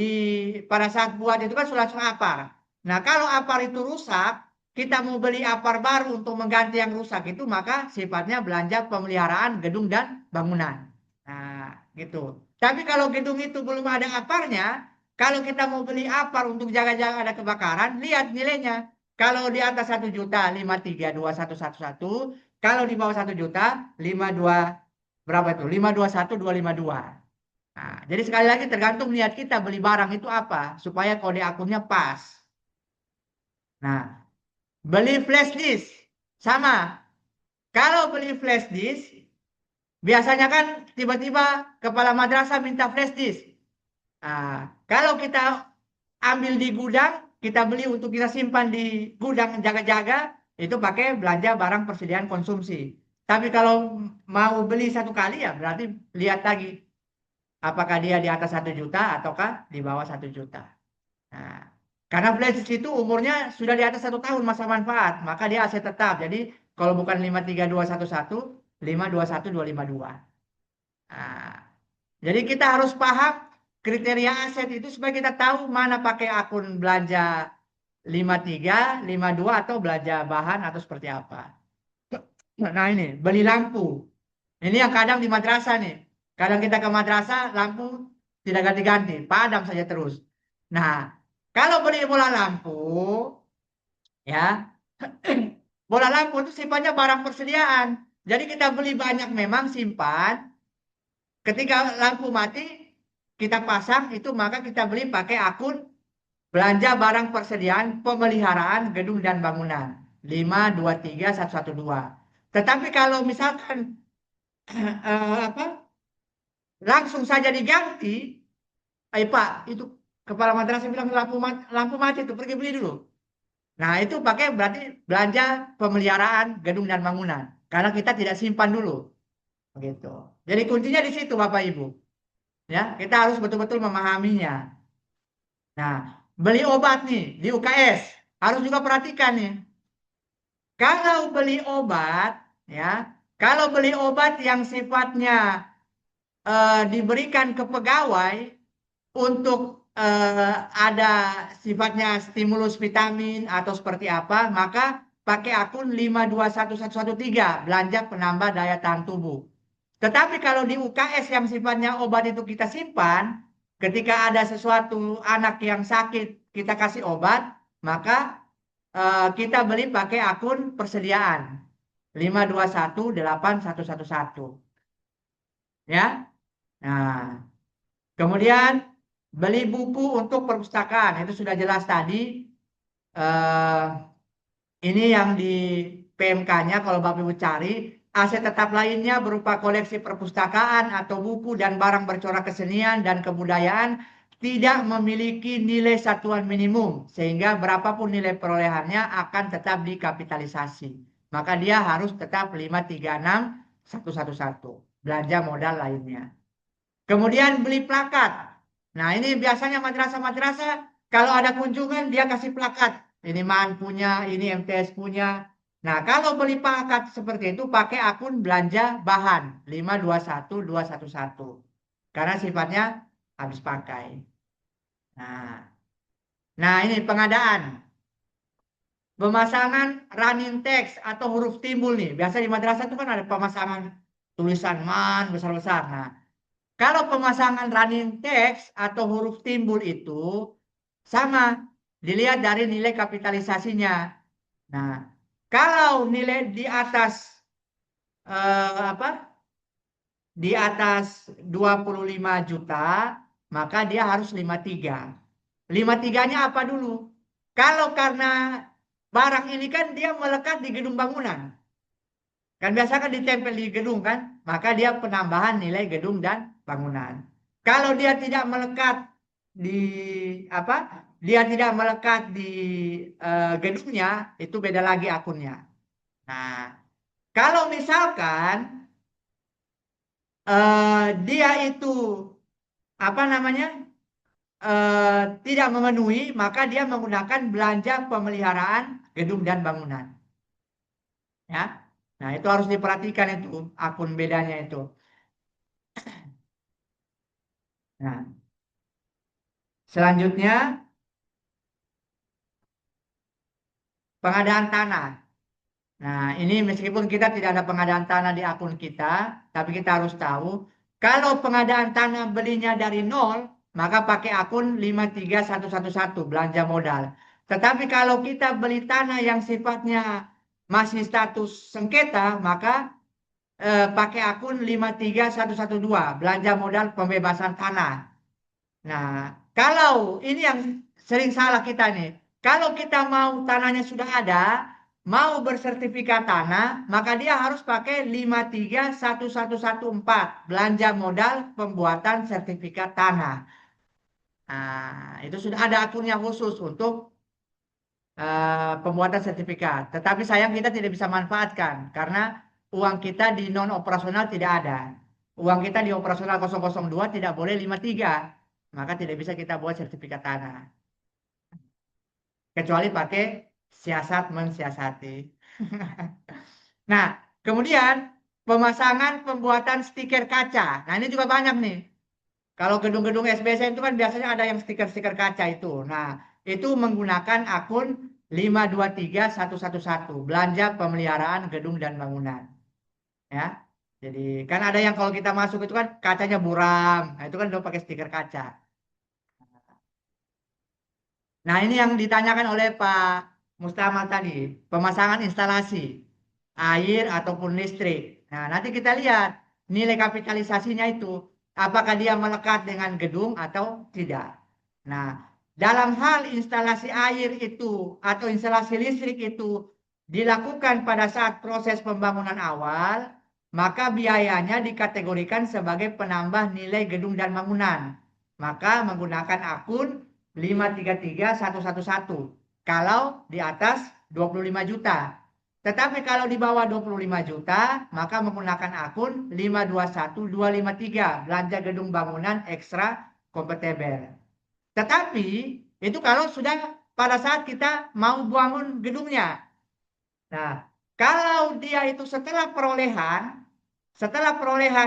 pada saat buat itu kan sudah langsung apar. Nah, kalau apar itu rusak, kita mau beli apar baru untuk mengganti yang rusak itu, maka sifatnya belanja pemeliharaan gedung dan bangunan. Nah, gitu. Tapi kalau gedung itu belum ada aparnya, kalau kita mau beli apar untuk jaga-jaga ada kebakaran, lihat nilainya. Kalau di atas 1 juta, 532.111. Kalau di bawah 1 juta, 52, berapa itu? 521.252. Nah, jadi sekali lagi tergantung niat kita beli barang itu apa, supaya kode akunnya pas. Nah, beli flash disk sama. Kalau beli flash disk, biasanya kan tiba-tiba kepala madrasah minta flash disk. Nah, kalau kita ambil di gudang, kita beli untuk kita simpan di gudang jaga-jaga, itu pakai belanja barang persediaan konsumsi. Tapi kalau mau beli satu kali ya berarti lihat lagi apakah dia di atas 1 juta ataukah di bawah 1 juta. Nah, karena flash disk itu umurnya sudah di atas 1 tahun masa manfaat, maka dia aset tetap. Jadi kalau bukan 53211, 521252. Nah, jadi kita harus paham kriteria aset itu supaya kita tahu mana pakai akun belanja 53, 52 atau belanja bahan atau seperti apa. Nah ini beli lampu. Ini yang kadang di madrasah nih. Kadang kita ke madrasah lampu tidak ganti-ganti, padam saja terus. Nah, kalau beli bola lampu, ya bola lampu itu sifatnya barang persediaan. Jadi kita beli banyak memang simpan. Ketika lampu mati, kita pasang itu maka kita beli pakai akun belanja barang persediaan pemeliharaan gedung dan bangunan 523112. Tetapi kalau misalkan apa langsung saja diganti, Pak itu kepala madrasah bilang lampu mati itu pergi beli dulu. Nah itu pakai berarti belanja pemeliharaan gedung dan bangunan karena kita tidak simpan dulu, begitu. Jadi kuncinya di situ Bapak Ibu, ya kita harus betul-betul memahaminya. Nah, beli obat nih di UKS harus juga perhatikan nih. Kalau beli obat, ya, kalau beli obat yang sifatnya diberikan ke pegawai untuk ada sifatnya stimulus vitamin atau seperti apa, maka pakai akun 521113 belanja penambah daya tahan tubuh. Tetapi kalau di UKS yang sifatnya obat itu kita simpan, ketika ada sesuatu anak yang sakit, kita kasih obat, maka kita beli pakai akun persediaan 521811. Ya. Nah, kemudian beli buku untuk perpustakaan itu sudah jelas tadi. Eh, ini yang di PMK-nya kalau Bapak Ibu cari, aset tetap lainnya berupa koleksi perpustakaan atau buku dan barang bercorak kesenian dan kebudayaan tidak memiliki nilai satuan minimum sehingga berapapun nilai perolehannya akan tetap dikapitalisasi. Maka dia harus tetap 536111 belanja modal lainnya. Kemudian beli plakat. Nah, ini biasanya madrasah-madrasah kalau ada kunjungan dia kasih plakat. Ini MAN punya, ini MTS punya. Nah, kalau beli plakat seperti itu pakai akun belanja bahan 521211. Karena sifatnya habis pakai. Nah, nah ini pengadaan. Pemasangan running text atau huruf timbul nih. Biasa di madrasah itu kan ada pemasangan tulisan MAN besar-besar. Nah, kalau pemasangan running text atau huruf timbul itu sama, dilihat dari nilai kapitalisasinya. Nah, kalau nilai di atas apa? Di atas 25 juta, maka dia harus 53. 53-nya apa dulu? Kalau karena barang ini kan dia melekat di gedung bangunan. Kan biasa kan ditempel di gedung kan, maka dia penambahan nilai gedung dan bangunan. Kalau dia tidak melekat di apa? Dia tidak melekat di gedungnya, itu beda lagi akunnya. Nah, kalau misalkan dia itu apa namanya tidak memenuhi, maka dia menggunakan belanja pemeliharaan gedung dan bangunan. Ya, nah itu harus diperhatikan itu akun bedanya itu. Nah, Selanjutnya, pengadaan tanah. Nah, ini meskipun kita tidak ada pengadaan tanah di akun kita, tapi kita harus tahu, kalau pengadaan tanah belinya dari nol, maka pakai akun 53111 belanja modal. Tetapi kalau kita beli tanah yang sifatnya masih status sengketa, maka pakai akun 53112 belanja modal pembebasan tanah. Nah, kalau ini yang sering salah kita nih. Kalau kita mau tanahnya sudah ada, mau bersertifikat tanah, maka dia harus pakai 5311114 belanja modal pembuatan sertifikat tanah. Nah, itu sudah ada akunnya khusus untuk pembuatan sertifikat. Tetapi sayang kita tidak bisa manfaatkan karena uang kita di non operasional tidak ada. Uang kita di operasional 002 tidak boleh 53. Maka tidak bisa kita buat sertifikat tanah. Kecuali pakai siasat mensiasati. Nah, kemudian pemasangan pembuatan stiker kaca. Nah, ini juga banyak nih. Kalau gedung-gedung SBSN itu kan biasanya ada yang stiker-stiker kaca itu. Nah, itu menggunakan akun 523111 belanja pemeliharaan gedung dan bangunan. Ya. Jadi kan ada yang kalau kita masuk itu kan kacanya buram. Nah, itu kan udah pakai stiker kaca. Nah, ini yang ditanyakan oleh Pak Mustamal tadi, pemasangan instalasi air ataupun listrik. Nah, nanti kita lihat nilai kapitalisasinya itu, apakah dia melekat dengan gedung atau tidak. Nah, dalam hal instalasi air itu atau instalasi listrik itu dilakukan pada saat proses pembangunan awal, maka biayanya dikategorikan sebagai penambah nilai gedung dan bangunan. Maka menggunakan akun 53311 kalau di atas 25 juta. Tetapi kalau di bawah 25 juta, maka menggunakan akun 521253 belanja gedung bangunan ekstra kompatibel. Tetapi itu kalau sudah pada saat kita mau bangun gedungnya. Nah, kalau dia itu setelah perolehan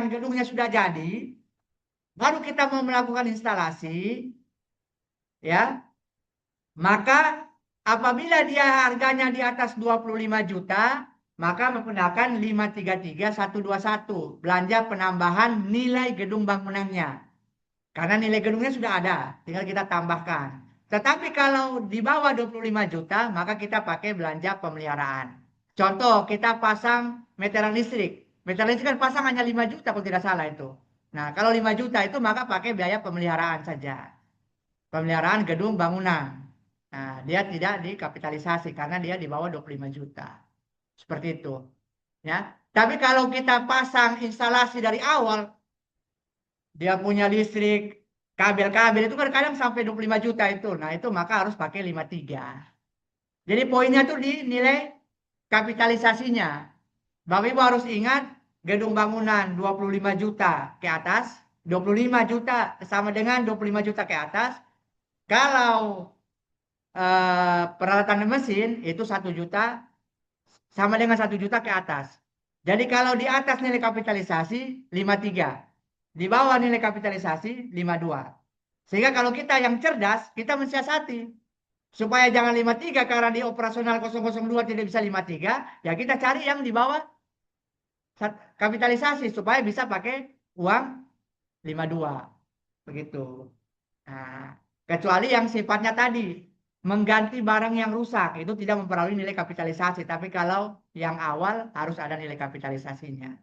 gedungnya sudah jadi, baru kita mau melakukan instalasi, ya, maka apabila dia harganya di atas 25 juta, maka menggunakan 533121 belanja penambahan nilai gedung bangunannya. Karena nilai gedungnya sudah ada, tinggal kita tambahkan. Tetapi kalau di bawah 25 juta, maka kita pakai belanja pemeliharaan. Contoh, kita pasang meteran listrik. Meteran listrik kan pasang hanya 5 juta kalau tidak salah itu. Nah, kalau 5 juta itu maka pakai biaya pemeliharaan saja. Pemeliharaan gedung bangunan. Nah, dia tidak dikapitalisasi karena dia di bawah 25 juta. Seperti itu. Ya. Tapi kalau kita pasang instalasi dari awal, dia punya listrik, kabel-kabel itu kan kadang sampai 25 juta itu. Nah, itu maka harus pakai 53. Jadi poinnya tuh di nilai kapitalisasinya. Bapak Ibu harus ingat gedung bangunan 25 juta ke atas, 25 juta sama dengan 25 juta ke atas. Kalau peralatan mesin itu 1 juta sama dengan 1 juta ke atas. Jadi kalau di atas nilai kapitalisasi 53, di bawah nilai kapitalisasi 52. Sehingga kalau kita yang cerdas, kita mensiasati supaya jangan 53 karena di operasional 002 tidak bisa 53, ya kita cari yang di bawah kapitalisasi supaya bisa pakai uang 52. Begitu. Nah, kecuali yang sifatnya tadi mengganti barang yang rusak itu tidak mempengaruhi nilai kapitalisasi, tapi kalau yang awal harus ada nilai kapitalisasinya.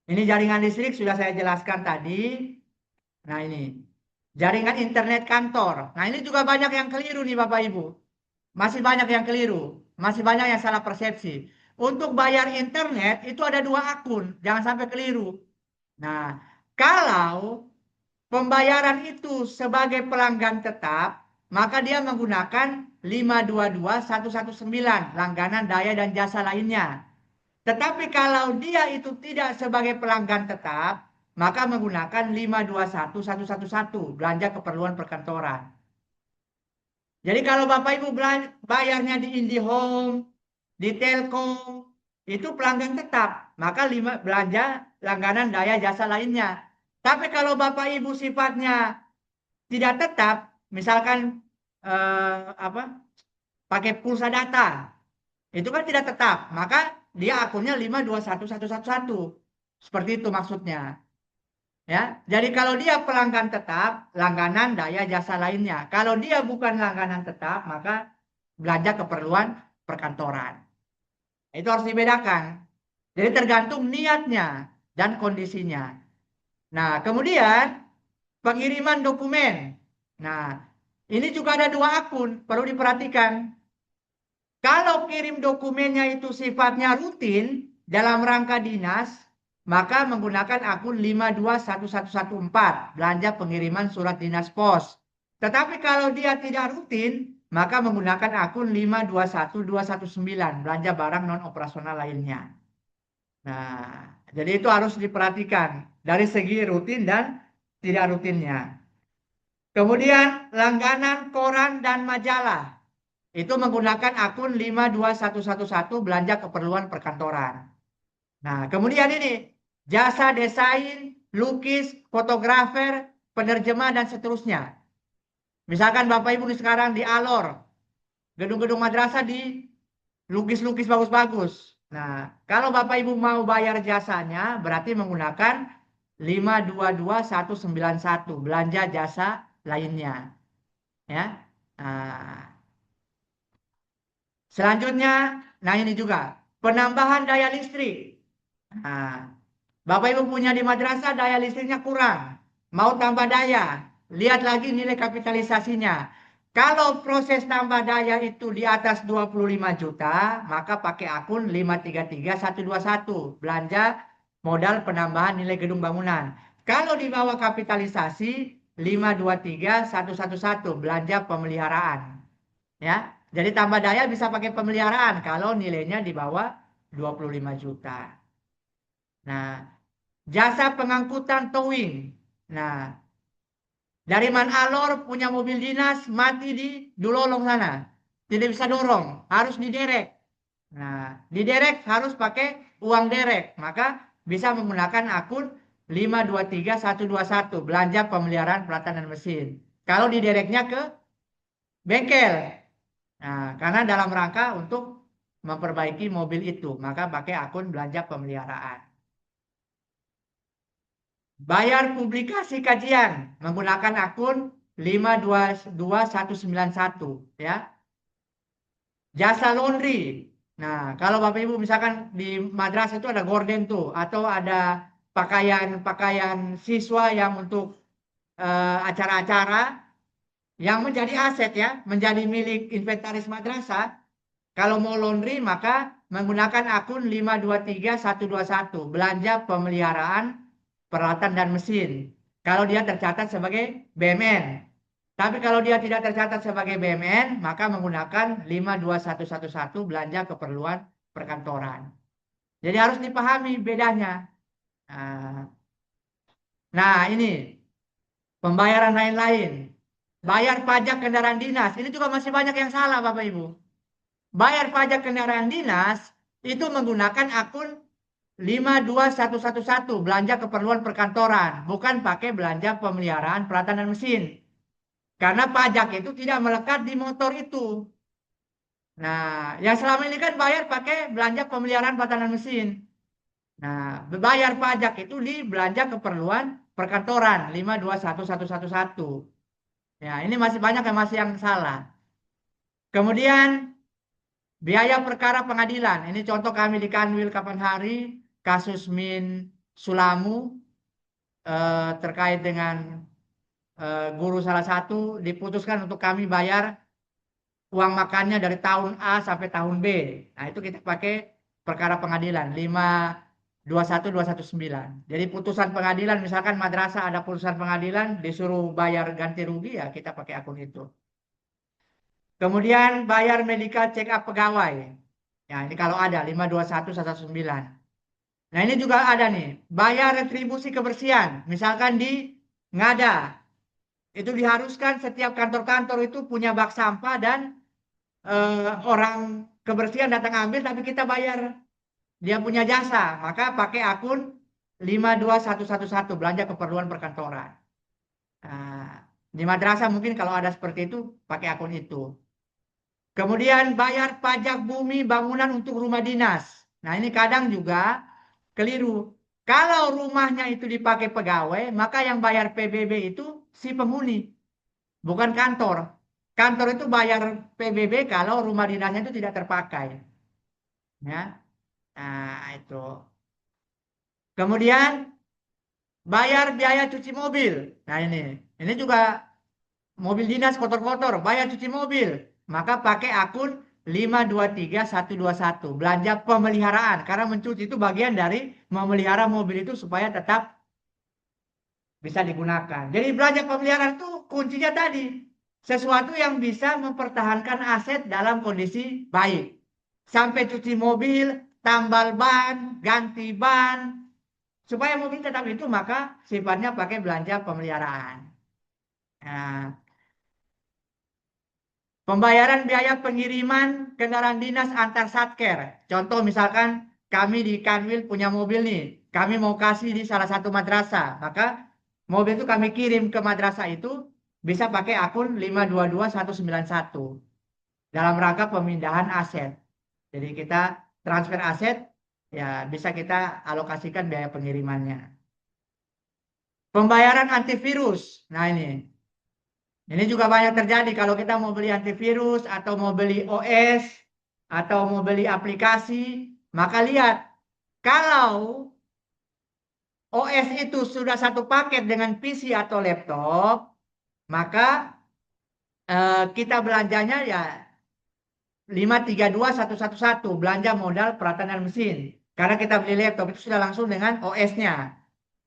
Ini jaringan listrik sudah saya jelaskan tadi. Nah, ini jaringan internet kantor. Nah, ini juga banyak yang keliru nih Bapak Ibu. Masih banyak yang keliru, masih banyak yang salah persepsi. Untuk bayar internet itu ada 2 akun, jangan sampai keliru. Nah, kalau pembayaran itu sebagai pelanggan tetap, maka dia menggunakan 522119 langganan daya dan jasa lainnya. Tetapi kalau dia itu tidak sebagai pelanggan tetap, maka menggunakan 521111 belanja keperluan perkantoran. Jadi kalau Bapak Ibu bayarnya di IndiHome, di Telkom, itu pelanggan tetap, maka belanja langganan daya jasa lainnya. Tapi kalau Bapak Ibu sifatnya tidak tetap, misalkan pakai pulsa data, itu kan tidak tetap, maka dia akunnya 521111. Seperti itu maksudnya. Ya, jadi kalau dia pelanggan tetap, langganan daya jasa lainnya. Kalau dia bukan langganan tetap, maka belanja keperluan perkantoran. Itu harus dibedakan. Jadi tergantung niatnya dan kondisinya. Nah, kemudian pengiriman dokumen. Nah, ini juga ada dua akun, perlu diperhatikan. Kalau kirim dokumennya itu sifatnya rutin dalam rangka dinas, maka menggunakan akun 521114, belanja pengiriman surat dinas pos. Tetapi kalau dia tidak rutin, maka menggunakan akun 521219, belanja barang non operasional lainnya. Nah, jadi itu harus diperhatikan dari segi rutin dan tidak rutinnya. Kemudian langganan koran dan majalah. Itu menggunakan akun 52111, belanja keperluan perkantoran. Nah, kemudian ini jasa desain, lukis, fotografer, penerjemah dan seterusnya. Misalkan Bapak Ibu sekarang di Alor, gedung-gedung madrasah di lukis-lukis bagus-bagus. Nah, kalau Bapak Ibu mau bayar jasanya, berarti menggunakan 522191, belanja jasa lainnya. Ya. Nah, selanjutnya, nah ini juga penambahan daya listrik. Nah, Bapak Ibu punya di madrasah daya listriknya kurang, mau tambah daya, lihat lagi nilai kapitalisasinya. Kalau proses tambah daya itu di atas 25 juta, maka pakai akun 533121, belanja modal penambahan nilai gedung bangunan. Kalau di bawah kapitalisasi 523111, belanja pemeliharaan. Ya, jadi tambah daya bisa pakai pemeliharaan kalau nilainya di bawah 25 juta. Nah, jasa pengangkutan towing. Nah, dari Manalor punya mobil dinas mati di Dulolong sana. Tidak bisa dorong, harus diderek. Nah, diderek harus pakai uang derek. Maka bisa menggunakan akun 523121, belanja pemeliharaan peralatan dan mesin. Kalau didereknya ke bengkel. Nah, karena dalam rangka untuk memperbaiki mobil itu, maka pakai akun belanja pemeliharaan. Bayar publikasi kajian menggunakan akun 522191, ya. Jasa laundry. Nah, kalau Bapak Ibu misalkan di madrasah itu ada gorden tuh, atau ada pakaian-pakaian siswa yang untuk acara-acara yang menjadi aset, ya, menjadi milik inventaris madrasah. Kalau mau laundry maka menggunakan akun 523121, belanja pemeliharaan peralatan dan mesin. Kalau dia tercatat sebagai BMN. Tapi kalau dia tidak tercatat sebagai BMN, maka menggunakan 52111, belanja keperluan perkantoran. Jadi harus dipahami bedanya. Nah, ini pembayaran lain-lain. Bayar pajak kendaraan dinas. Ini juga masih banyak yang salah, Bapak Ibu. Bayar pajak kendaraan dinas itu menggunakan akun 52111, belanja keperluan perkantoran, bukan pakai belanja pemeliharaan peralatan dan mesin. Karena pajak itu tidak melekat di motor itu. Nah, yang selama ini kan bayar pakai belanja pemeliharaan peralatan dan mesin. Nah, bayar pajak itu di belanja keperluan perkantoran 5211111. Ya, ini masih banyak yang masih yang salah. Kemudian biaya perkara pengadilan. Ini contoh kami di Kanwil kapan hari, kasus Min Sulamu terkait dengan guru salah satu, diputuskan untuk kami bayar uang makannya dari tahun A sampai tahun B. Nah, itu kita pakai perkara pengadilan 521219. Jadi putusan pengadilan, misalkan madrasah ada putusan pengadilan disuruh bayar ganti rugi, ya kita pakai akun itu. Kemudian bayar medical check up pegawai. Ya, ini kalau ada 521119. Nah, ini juga ada nih, bayar retribusi kebersihan. Misalkan di Ngada, itu diharuskan setiap kantor-kantor itu punya bak sampah dan orang kebersihan datang ambil, tapi kita bayar dia punya jasa. Maka pakai akun 52111, belanja keperluan perkantoran. Nah, Di madrasah mungkin kalau ada seperti itu, pakai akun itu. Kemudian bayar pajak bumi bangunan untuk rumah dinas. Nah ini kadang juga keliru. Kalau rumahnya itu dipakai pegawai, maka yang bayar PBB itu si penghuni, bukan kantor. Kantor itu bayar PBB kalau rumah dinasnya itu tidak terpakai. Ya, nah itu. Kemudian bayar biaya cuci mobil. Nah ini juga mobil dinas kotor-kotor, bayar cuci mobil. Maka pakai akun 523121 belanja pemeliharaan. Karena mencuci itu bagian dari memelihara mobil itu supaya tetap bisa digunakan. Jadi belanja pemeliharaan itu kuncinya tadi. Sesuatu yang bisa mempertahankan aset dalam kondisi baik. Sampai cuci mobil, tambal ban, ganti ban. Supaya mobil tetap itu maka sifatnya pakai belanja pemeliharaan. Nah, pembayaran biaya pengiriman kendaraan dinas antar satker. Contoh misalkan kami di Kanwil punya mobil nih. Kami mau kasih di salah satu madrasah. Maka mobil itu kami kirim ke madrasah itu bisa pakai akun 522191 dalam rangka pemindahan aset. Jadi kita transfer aset ya bisa kita alokasikan biaya pengirimannya. Pembayaran antivirus. Nah ini juga banyak terjadi kalau kita mau beli antivirus atau mau beli OS atau mau beli aplikasi, maka lihat kalau OS itu sudah satu paket dengan PC atau laptop, maka kita belanjanya ya 532111 belanja modal peralatan mesin. Karena kita beli laptop itu sudah langsung dengan OS-nya.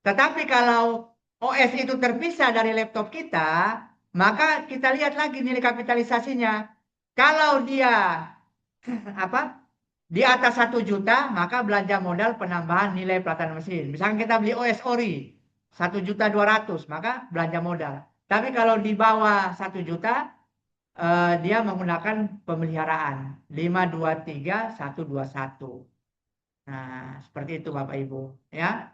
Tetapi kalau OS itu terpisah dari laptop kita, maka kita lihat lagi nilai kapitalisasinya. Kalau dia apa di atas 1 juta, maka belanja modal penambahan nilai pelatihan mesin. Misalkan kita beli OS Ori 1.200.000, maka belanja modal. Tapi kalau di bawah 1 juta, dia menggunakan pemeliharaan 523121. Nah, seperti itu Bapak Ibu, ya.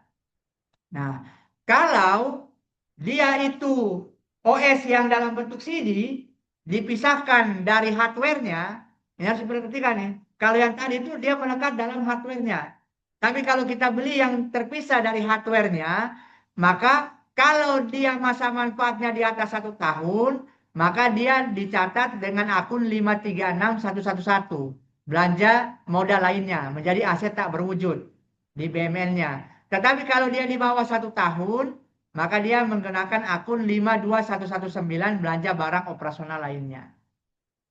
Nah, kalau dia itu OS yang dalam bentuk CD dipisahkan dari hardware-nya, ini harus diperhatikan ya. Kalau yang tadi itu dia melekat dalam hardware-nya. Tapi kalau kita beli yang terpisah dari hardware-nya, maka kalau dia masa manfaatnya di atas 1 tahun, maka dia dicatat dengan akun 536111. Belanja modal lainnya menjadi aset tak berwujud di BMN-nya. Tetapi kalau dia di bawah 1 tahun, maka dia menggunakan akun 52119 belanja barang operasional lainnya.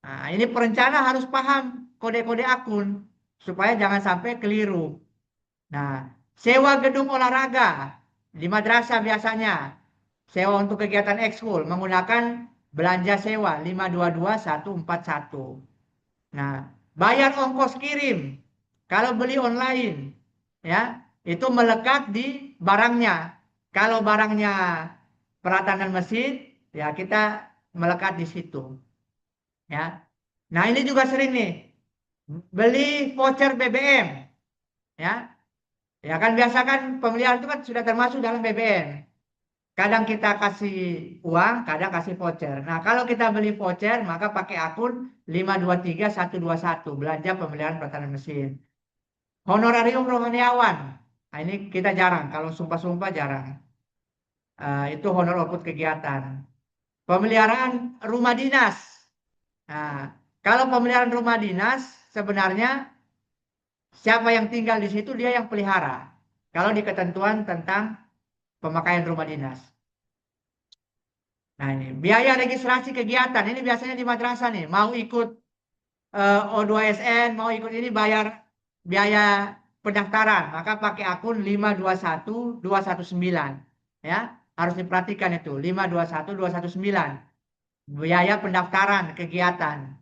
Nah, ini perencana harus paham kode-kode akun supaya jangan sampai keliru. Nah, sewa gedung olahraga di madrasah biasanya sewa untuk kegiatan ekskul menggunakan belanja sewa 522141. Nah, bayar ongkos kirim kalau beli online ya, itu melekat di barangnya. Kalau barangnya peralatan mesin, ya kita melekat di situ. Ya. Nah ini juga sering nih, beli voucher BBM. Ya, ya kan biasa kan pembelian itu kan sudah termasuk dalam BBM. Kadang kita kasih uang, kadang kasih voucher. Nah kalau kita beli voucher, maka pakai akun 523121 belanja pembelian peralatan mesin. Honorarium rohaniawan. Nah, ini kita jarang. Kalau sumpah-sumpah jarang. Itu honor output kegiatan. Pemeliharaan rumah dinas. Nah, kalau pemeliharaan rumah dinas, sebenarnya siapa yang tinggal di situ dia yang pelihara. Kalau di ketentuan tentang pemakaian rumah dinas. Nah ini biaya registrasi kegiatan. Ini biasanya di madrasah nih. Mau ikut O2SN, mau ikut ini bayar biaya pendaftaran, maka pakai akun 521219 ya. Harus diperhatikan itu 521219 biaya pendaftaran kegiatan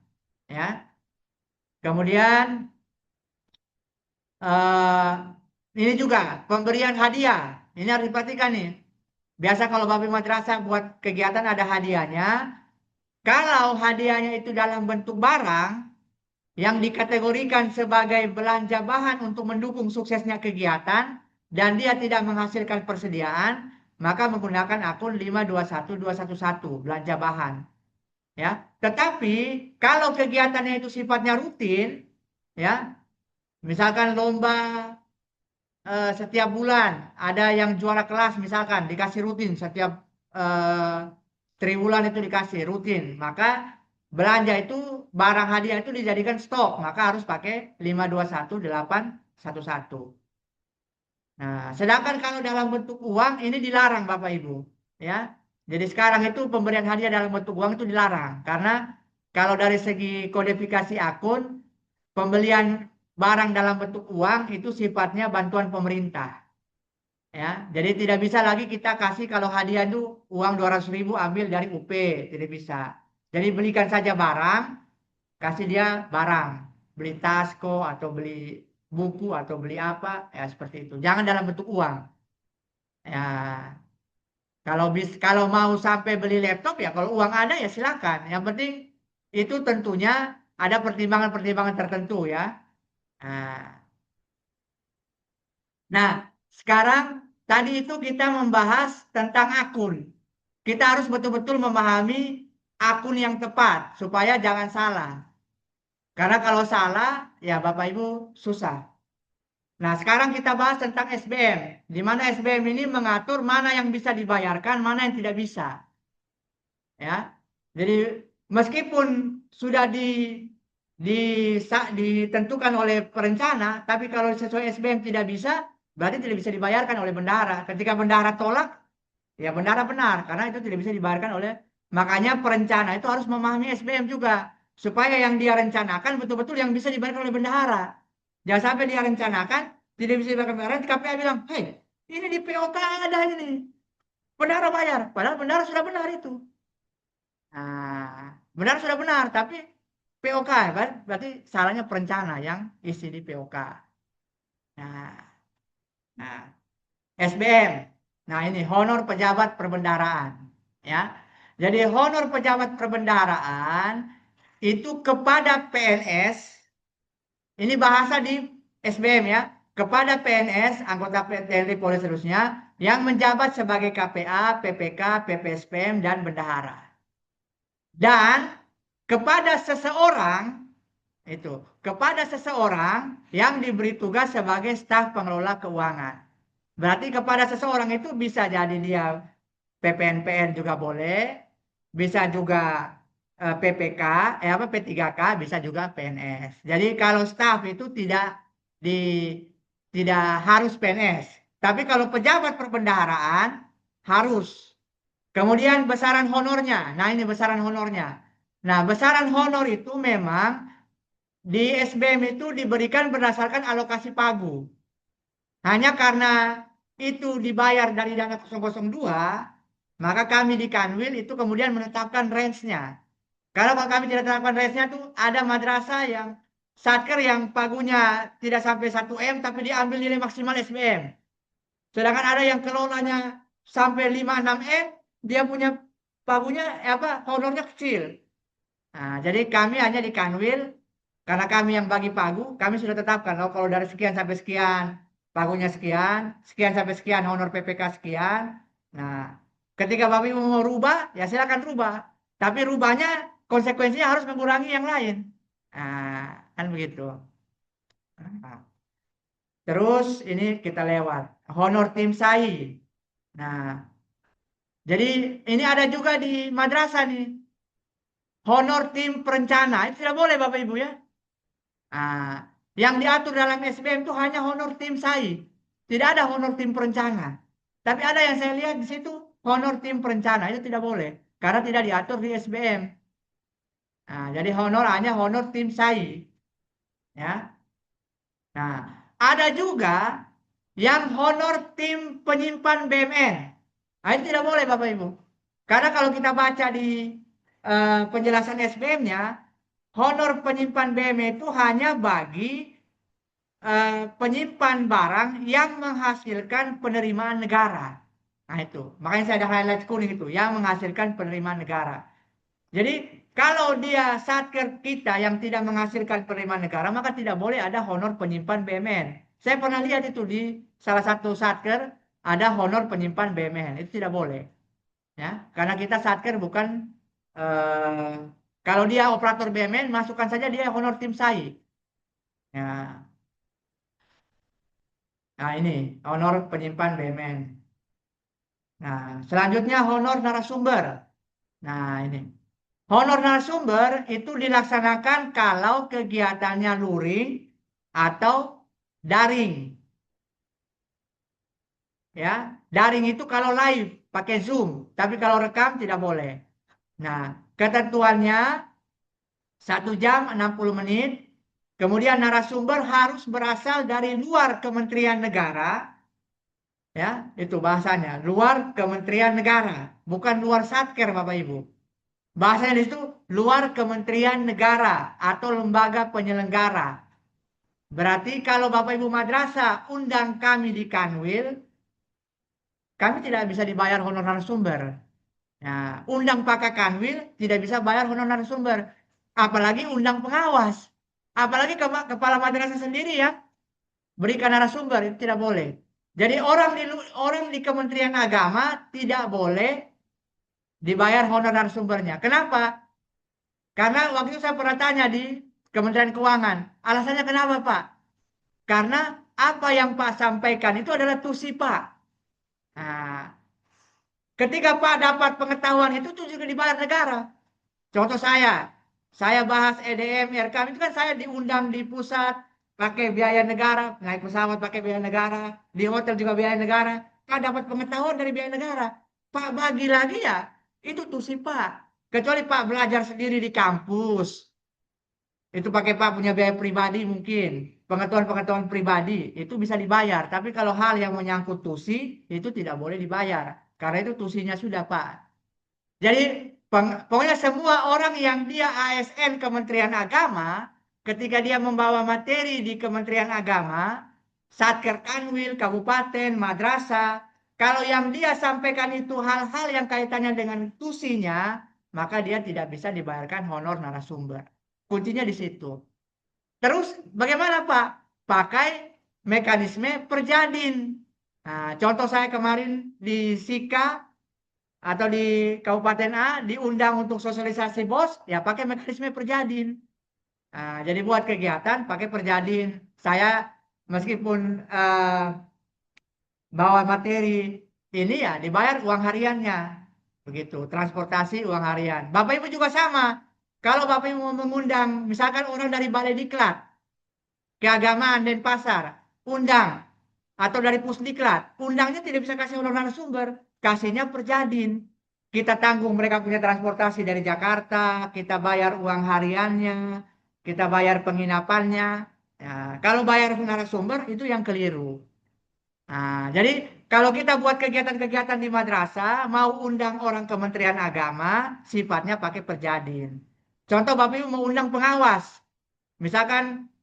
ya. Kemudian eh, ini juga pemberian hadiah. Ini harus diperhatikan nih. Biasa kalau Bapak Madrasah buat kegiatan ada hadiahnya. Kalau hadiahnya itu dalam bentuk barang, yang dikategorikan sebagai belanja bahan untuk mendukung suksesnya kegiatan dan dia tidak menghasilkan persediaan, maka menggunakan akun 521211 belanja bahan. Ya, tetapi kalau kegiatannya itu sifatnya rutin, ya, misalkan lomba setiap bulan ada yang juara kelas misalkan dikasih rutin setiap eh, triwulan itu dikasih rutin, maka belanja itu barang hadiah itu dijadikan stok, maka harus pakai 521811. Nah, sedangkan kalau dalam bentuk uang ini dilarang Bapak Ibu, ya. Jadi sekarang itu pemberian hadiah dalam bentuk uang itu dilarang karena kalau dari segi kodifikasi akun, pembelian barang dalam bentuk uang itu sifatnya bantuan pemerintah, ya. Jadi tidak bisa lagi kita kasih kalau hadiah itu uang 200.000 ambil dari UP, tidak bisa. Jadi belikan saja barang, kasih dia barang, beli tasko atau beli buku atau beli apa, ya seperti itu. Jangan dalam bentuk uang. Ya, kalau mau sampai beli laptop ya kalau uang ada ya silakan. Yang penting itu tentunya ada pertimbangan-pertimbangan tertentu ya. Nah, nah, sekarang tadi itu kita membahas tentang akun. Kita harus betul-betul memahami akun yang tepat supaya jangan salah. Karena kalau salah ya Bapak Ibu susah. Nah, sekarang kita bahas tentang SBM, di mana SBM ini mengatur mana yang bisa dibayarkan, mana yang tidak bisa. Ya, jadi meskipun sudah ditentukan oleh perencana, tapi kalau sesuai SBM tidak bisa, berarti tidak bisa dibayarkan oleh bendahara. Ketika bendahara tolak, ya bendahara benar, karena itu tidak bisa dibayarkan oleh. Makanya perencana itu harus memahami SBM juga, supaya yang dia rencanakan betul-betul yang bisa dibayarkan oleh bendahara. Jangan sampai dia rencanakan tidak bisa dibayarkan bendahara, KPA bilang, hei, ini di POK ada ini, bendahara bayar, padahal bendahara sudah benar itu. Nah, benar sudah benar, tapi POK kan berarti salahnya perencana yang isi di POK. Nah, nah SBM. Nah, ini honor pejabat perbendaharaan, ya. Jadi honor pejabat perbendaharaan itu kepada PNS, ini bahasa di SBM ya, kepada PNS, anggota TNI Polri seterusnya yang menjabat sebagai KPA, PPK, PPSPM dan bendahara. Dan kepada seseorang itu, kepada seseorang yang diberi tugas sebagai staf pengelola keuangan. Berarti kepada seseorang itu bisa jadi dia PPNPN juga boleh, bisa juga PPK, apa P3K, bisa juga PNS. Jadi kalau staf itu di tidak harus PNS. Tapi kalau pejabat perbendaharaan harus. Kemudian besaran honornya. Nah, ini besaran honornya. Nah, besaran honor itu memang di SBM itu diberikan berdasarkan alokasi pagu. Hanya karena itu dibayar dari dana 002, maka kami di Kanwil itu kemudian menetapkan range-nya. Karena kalau kami tidak tetapkan range-nya itu ada madrasah yang satker yang pagunya tidak sampai 1 M tapi diambil nilai maksimal SBM. Sedangkan ada yang kelolanya sampai 5-6 M, dia punya pagunya honornya kecil. Nah, jadi kami hanya di Kanwil, karena kami yang bagi pagu, kami sudah tetapkan. Oh, kalau dari sekian sampai sekian, pagunya sekian, sekian sampai sekian, honor PPK sekian. Nah, ketika Bapak Ibu mau rubah, ya silakan rubah. Tapi rubahnya konsekuensinya harus mengurangi yang lain. Nah, kan begitu. Nah, terus ini kita lewat. Honor tim SAI. Nah, jadi ini ada juga di madrasah nih. Honor tim perencana. Itu tidak boleh Bapak Ibu ya. Nah, yang diatur dalam SBM itu hanya honor tim SAI. Tidak ada honor tim perencana. Tapi ada yang saya lihat di situ honor tim perencana itu tidak boleh karena tidak diatur di SBM. Nah, jadi honor hanya honor tim SAI, ya. Nah, ada juga yang honor tim penyimpan BMN. Nah, itu tidak boleh Bapak Ibu. Karena kalau kita baca di penjelasan SBM-nya, honor penyimpan BMN itu hanya bagi penyimpan barang yang menghasilkan penerimaan negara. Nah itu, makanya saya ada highlight kuning itu, yang menghasilkan penerimaan negara. Jadi kalau dia satker kita yang tidak menghasilkan penerimaan negara, maka tidak boleh ada honor penyimpan BMN. Saya pernah lihat itu di salah satu satker, ada honor penyimpan BMN. Itu tidak boleh. Ya, karena kita Satker bukan kalau dia operator BMN, masukkan saja dia honor tim SAI. Ya, nah ini honor penyimpan BMN. Nah, selanjutnya honor narasumber. Nah, ini honor narasumber itu dilaksanakan kalau kegiatannya luring atau daring. Ya, daring itu kalau live pakai Zoom, tapi kalau rekam tidak boleh. Nah, ketentuannya 1 jam 60 menit. Kemudian narasumber harus berasal dari luar Kementerian Negara. Ya, itu bahasanya. Luar Kementerian Negara. Bukan luar Satker, Bapak Ibu. Bahasanya di situ luar Kementerian Negara atau lembaga penyelenggara. Berarti kalau Bapak Ibu madrasah undang kami di Kanwil, kami tidak bisa dibayar honor narasumber. Nah, undang Pak Kanwil tidak bisa bayar honor narasumber. Apalagi undang pengawas. Apalagi kepala madrasah sendiri ya berikan narasumber itu tidak boleh. Jadi orang di Kementerian Agama tidak boleh dibayar honor narasumbernya. Kenapa? Karena waktu itu saya pernah tanya di Kementerian Keuangan. Alasannya kenapa, Pak? Karena apa yang Pak sampaikan itu adalah tusi Pak. Nah, ketika Pak dapat pengetahuan itu juga dibayar negara. Contoh saya bahas EDM, RKM itu kan saya diundang di pusat pakai biaya negara, naik pesawat pakai biaya negara, di hotel juga biaya negara. Pak dapat pengetahuan dari biaya negara. Pak bagi lagi ya, itu tuh sih Pak. Kecuali Pak belajar sendiri di kampus, itu pakai Pak punya biaya pribadi mungkin. Pengetahuan-pengetahuan pribadi itu bisa dibayar. Tapi kalau hal yang menyangkut tusi itu tidak boleh dibayar. Karena itu tusinya sudah Pak. Jadi pokoknya semua orang yang dia ASN Kementerian Agama, ketika dia membawa materi di Kementerian Agama, Satker Kanwil, Kabupaten, Madrasah, kalau yang dia sampaikan itu hal-hal yang kaitannya dengan tusinya, maka dia tidak bisa dibayarkan honor narasumber. Kuncinya di situ. Terus bagaimana Pak? Pakai mekanisme perjadin. Nah, contoh saya kemarin di Sika atau di Kabupaten A diundang untuk sosialisasi BOS, ya pakai mekanisme perjadin. Nah, jadi buat kegiatan pakai perjadin. Saya meskipun bawa materi ini ya dibayar uang hariannya. Begitu, transportasi uang harian. Bapak Ibu juga sama. Kalau Bapak Ibu mau mengundang misalkan orang dari Balai Diklat, Keagamaan Denpasar, undang atau dari Pusdiklat, undangnya tidak bisa kasih honor narasumber, kasihnya perjadin. Kita tanggung mereka punya transportasi dari Jakarta, kita bayar uang hariannya, kita bayar penginapannya. Ya, kalau bayar narasumber itu yang keliru. Nah, jadi kalau kita buat kegiatan-kegiatan di madrasah, mau undang orang Kementerian Agama, sifatnya pakai perjadin. Contoh Bapak Ibu mau undang pengawas, misalkan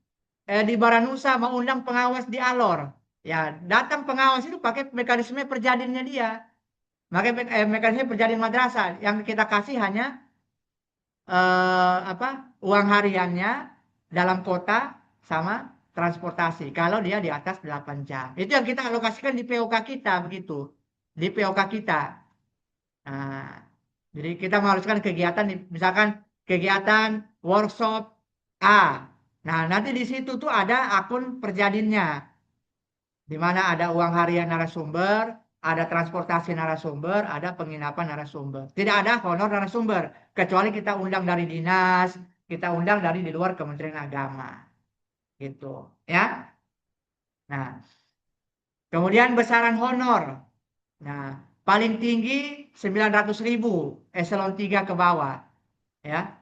di Baranusa mau undang pengawas di Alor, ya datang pengawas itu pakai mekanisme perjadinnya dia, mekanisme perjadin madrasah yang kita kasih hanya apa uang hariannya dalam kota sama transportasi kalau dia di atas 8 jam. Itu yang kita alokasikan di POK kita begitu. Di POK kita. Nah, jadi kita mengharuskan kegiatan misalkan kegiatan workshop A. Nah, nanti di situ tuh ada akun perjadinnya di mana ada uang harian narasumber, ada transportasi narasumber, ada penginapan narasumber. Tidak ada honor narasumber, kecuali kita undang dari dinas, kita undang dari di luar Kementerian Agama. Gitu, ya. Nah, kemudian besaran honor. Nah, paling tinggi 900.000, eselon 3 ke bawah, ya.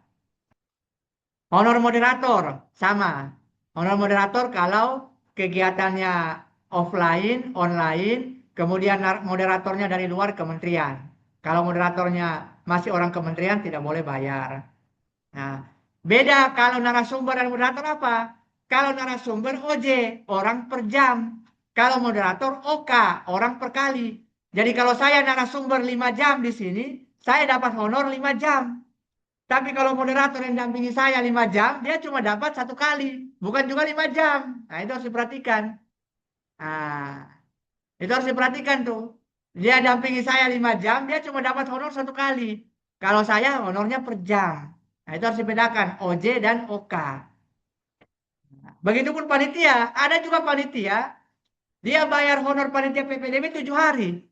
Honor moderator sama. Honor moderator kalau kegiatannya offline, online, kemudian moderatornya dari luar kementerian. Kalau moderatornya masih orang kementerian tidak boleh bayar. Nah, beda kalau narasumber dan moderator apa? Kalau narasumber OJ, orang per jam. Kalau moderator OK, orang per kali. Jadi kalau saya narasumber 5 jam di sini, saya dapat honor 5 jam. Tapi kalau moderator yang dampingi saya 5 jam, dia cuma dapat 1 kali. Bukan juga 5 jam. Nah, itu harus diperhatikan. Nah, Itu harus diperhatikan tuh. Dia dampingi saya 5 jam, dia cuma dapat honor 1 kali. Kalau saya honornya per jam. Nah, itu harus dibedakan OJ dan OK. Begitupun panitia, ada juga panitia, dia bayar honor panitia PPDB 7 hari.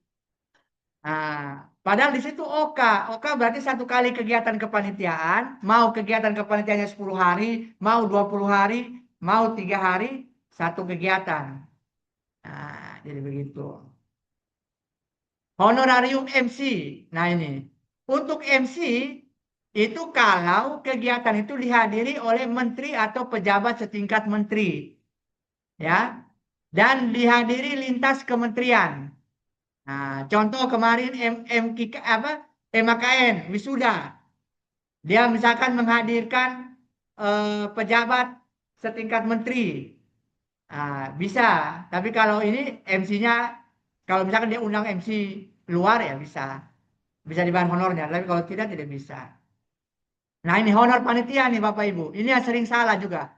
Nah, padahal di situ OK. OK berarti 1 kali kegiatan kepanitiaan, mau kegiatan kepanitiaannya 10 hari, mau 20 hari, mau 3 hari, 1 kegiatan. Nah, jadi begitu. Honorarium MC. Nah ini, untuk MC itu kalau kegiatan itu dihadiri oleh menteri atau pejabat setingkat menteri, ya, dan dihadiri lintas kementerian. Nah, contoh kemarin MKN wisuda, dia misalkan menghadirkan pejabat setingkat menteri, bisa. Tapi kalau ini MC-nya, kalau misalkan dia undang MC luar ya bisa dibayar honornya. Tapi kalau tidak bisa. Nah ini honor panitia nih Bapak Ibu, ini yang sering salah juga.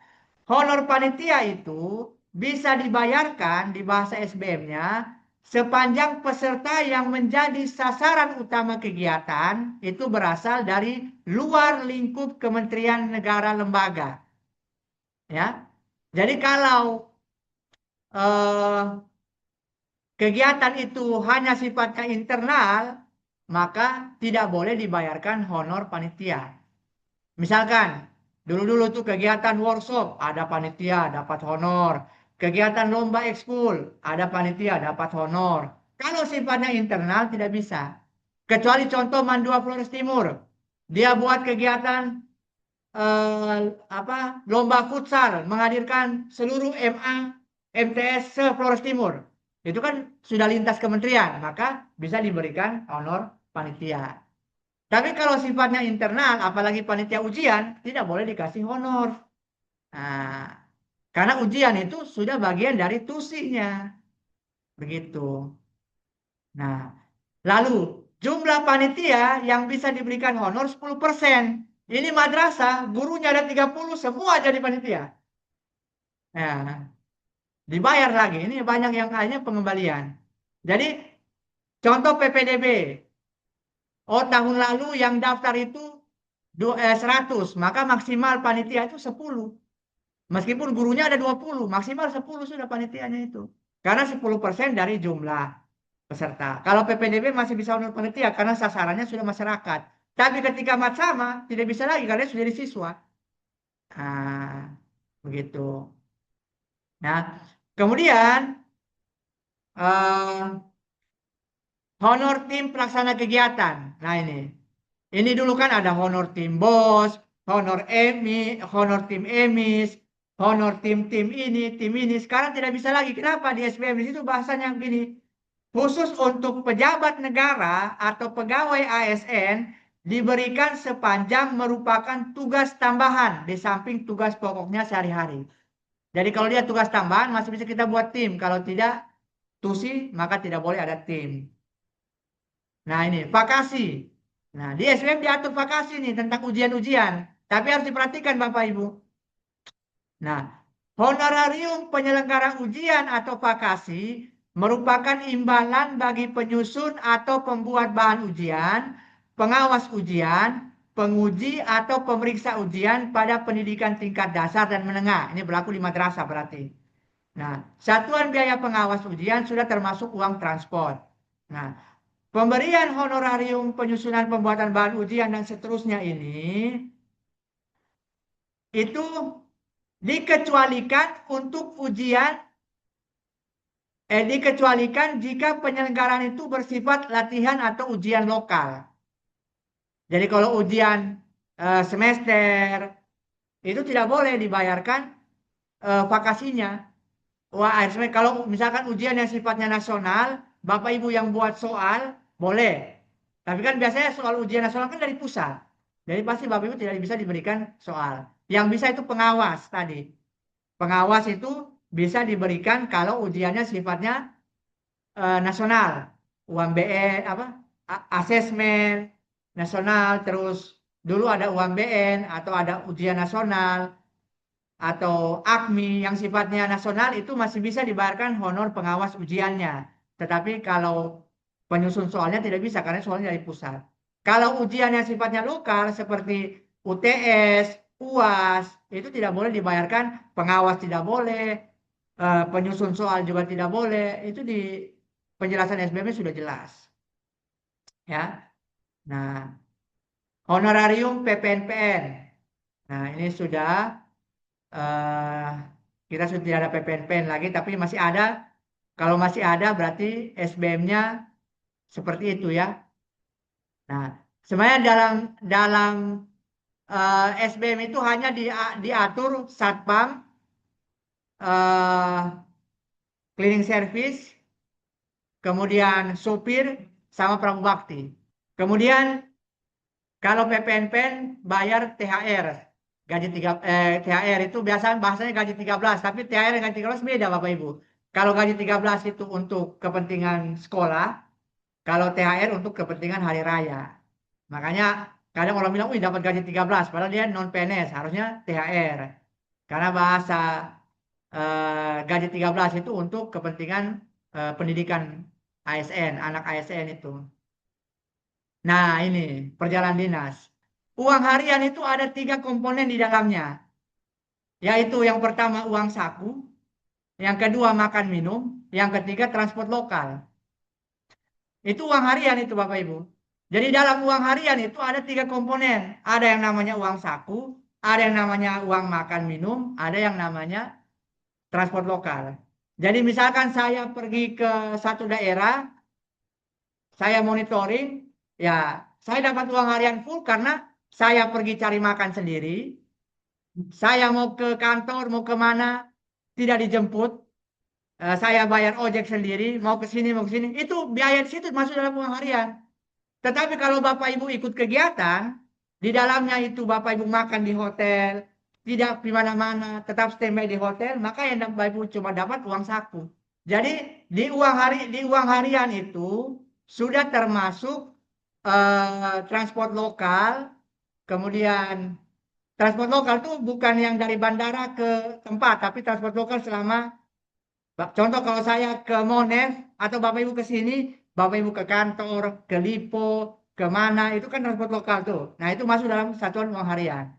Honor panitia itu bisa dibayarkan di bahasa SBM-nya sepanjang peserta yang menjadi sasaran utama kegiatan itu berasal dari luar lingkup kementerian negara lembaga. Ya, jadi kalau eh, kegiatan itu hanya sifatnya internal, maka tidak boleh dibayarkan honor panitia. Misalkan, dulu-dulu tuh kegiatan workshop, ada panitia, dapat honor. Kegiatan lomba ekskul, ada panitia, dapat honor. Kalau sifatnya internal, tidak bisa. Kecuali contoh Mandua Flores Timur. Dia buat kegiatan lomba futsal, menghadirkan seluruh MA, MTS se-Flores Timur. Itu kan sudah lintas kementerian, maka bisa diberikan honor panitia. Tapi kalau sifatnya internal, apalagi panitia ujian, tidak boleh dikasih honor. Nah, karena ujian itu sudah bagian dari tusinya. Begitu. Nah, lalu jumlah panitia yang bisa diberikan honor 10%. Ini madrasah, gurunya ada 30, semua jadi panitia. Nah, dibayar lagi. Ini banyak yang kayaknya pengembalian. Jadi, contoh PPDB. Oh, tahun lalu yang daftar itu 100, maka maksimal panitia itu 10. Meskipun gurunya ada 20, maksimal 10 sudah panitianya itu. Karena 10% dari jumlah peserta. Kalau PPDB masih bisa honor panitia karena sasarannya sudah masyarakat. Tapi ketika mat sama, tidak bisa lagi karena sudah di siswa. Nah, begitu. Nah, kemudian eh, honor tim pelaksana kegiatan. Nah ini. Ini dulu kan ada honor tim bos, honor honor tim emis, honor tim ini. Sekarang tidak bisa lagi. Kenapa di SBM di situ bahasanya begini? Khusus untuk pejabat negara atau pegawai ASN diberikan sepanjang merupakan tugas tambahan di samping tugas pokoknya sehari-hari. Jadi kalau dia tugas tambahan masih bisa kita buat tim. Kalau tidak tusi maka tidak boleh ada tim. Nah ini vakasi. Nah di SBM diatur vakasi nih tentang ujian-ujian. Tapi harus diperhatikan Bapak Ibu. Nah honorarium penyelenggara ujian atau vakasi merupakan imbalan bagi penyusun atau pembuat bahan ujian, pengawas ujian, penguji atau pemeriksa ujian pada pendidikan tingkat dasar dan menengah. Ini berlaku di madrasah berarti. Nah, satuan biaya pengawas ujian sudah termasuk uang transport. Nah, pemberian honorarium penyusunan pembuatan bahan ujian dan seterusnya ini itu dikecualikan untuk ujian dikecualikan jika penyelenggaraan itu bersifat latihan atau ujian lokal. Jadi kalau ujian semester itu tidak boleh dibayarkan vakasinya. Wah, kalau misalkan ujian yang sifatnya nasional, Bapak Ibu yang buat soal boleh. Tapi kan biasanya soal ujian nasional kan dari pusat. Jadi pasti Bapak Ibu tidak bisa diberikan soal. Yang bisa itu pengawas tadi. Pengawas itu bisa diberikan kalau ujiannya sifatnya nasional, UMBN asesmen nasional, terus dulu ada UMBN atau ada ujian nasional atau AKMI yang sifatnya nasional itu masih bisa dibayarkan honor pengawas ujiannya. Tetapi kalau penyusun soalnya tidak bisa karena soalnya dari pusat. Kalau ujian yang sifatnya lokal seperti UTS, UAS, itu tidak boleh dibayarkan, pengawas tidak boleh, penyusun soal juga tidak boleh. Itu di penjelasan SBM sudah jelas. Ya. Nah, honorarium PPNPN. Nah, ini sudah eh, kita sudah tidak ada PPNPN lagi, tapi masih ada. Kalau masih ada berarti SBM-nya seperti itu ya. Nah, sebenarnya dalam SBM itu hanya diatur satpam, eh, cleaning service, kemudian supir, sama pramubakti. Kemudian kalau PPNPN bayar THR, THR itu biasa bahasanya gaji 13, tapi THR dengan gaji 13 beda Bapak Ibu. Kalau gaji 13 itu untuk kepentingan sekolah, kalau THR untuk kepentingan hari raya. Makanya kadang orang bilang, wih dapat gaji 13, padahal dia non PNS, harusnya THR. Karena bahasa gaji 13 itu untuk kepentingan pendidikan ASN, anak ASN itu. Nah ini perjalanan dinas. Uang harian itu ada 3 komponen di dalamnya. Yaitu yang pertama uang saku, yang kedua makan minum, yang ketiga transport lokal. Itu uang harian itu Bapak Ibu. Jadi dalam uang harian itu ada 3 komponen. Ada yang namanya uang saku, ada yang namanya uang makan minum, ada yang namanya transport lokal. Jadi misalkan saya pergi ke satu daerah, saya monitoring, ya saya dapat uang harian full karena saya pergi cari makan sendiri, saya mau ke kantor, mau kemana, tidak dijemput, saya bayar ojek sendiri, mau ke sini, mau ke sini, itu biaya di situ masuk dalam uang harian. Tetapi kalau Bapak Ibu ikut kegiatan, di dalamnya itu Bapak Ibu makan di hotel, tidak di mana-mana, tetap standby di hotel, maka yang Bapak Ibu cuma dapat uang saku. Jadi di uang harian itu sudah termasuk transport lokal, kemudian transport lokal itu bukan yang dari bandara ke tempat, tapi transport lokal selama contoh kalau saya ke Monev atau Bapak Ibu ke sini, Bapak Ibu ke kantor, ke Lipo, ke mana, itu kan transport lokal tuh. Nah, itu masuk dalam satuan uang harian.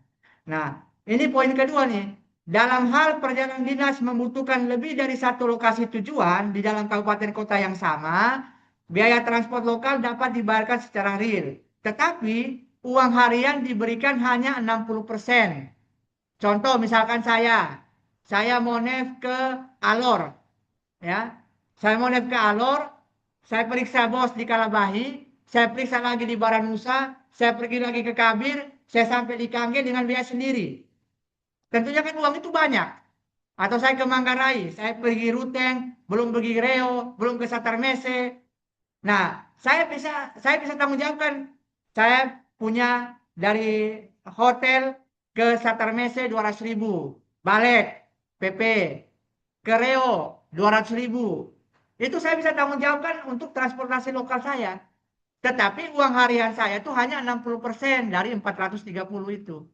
Nah, ini poin kedua nih. Dalam hal perjalanan dinas membutuhkan lebih dari satu lokasi tujuan di dalam kabupaten kota yang sama, biaya transport lokal dapat dibayarkan secara real. Tetapi, uang harian diberikan hanya 60%. Contoh misalkan saya Monev ke Alor, ya saya mau naik ke Alor, saya periksa bos di Kalabahi, saya periksa lagi di Baranusa, saya pergi lagi ke Kabir, saya sampai di Kangge dengan biaya sendiri. Tentunya kan uang itu banyak. Atau saya ke Manggarai, saya pergi Ruteng, belum pergi Reo, belum ke Satarmese. Nah, saya bisa tanggung jawabkan. Saya punya dari hotel ke Satarmese 200.000, balik PP ke Reo 200.000. Itu saya bisa tanggung jawabkan untuk transportasi lokal saya. Tetapi uang harian saya itu hanya 60% dari 430 itu.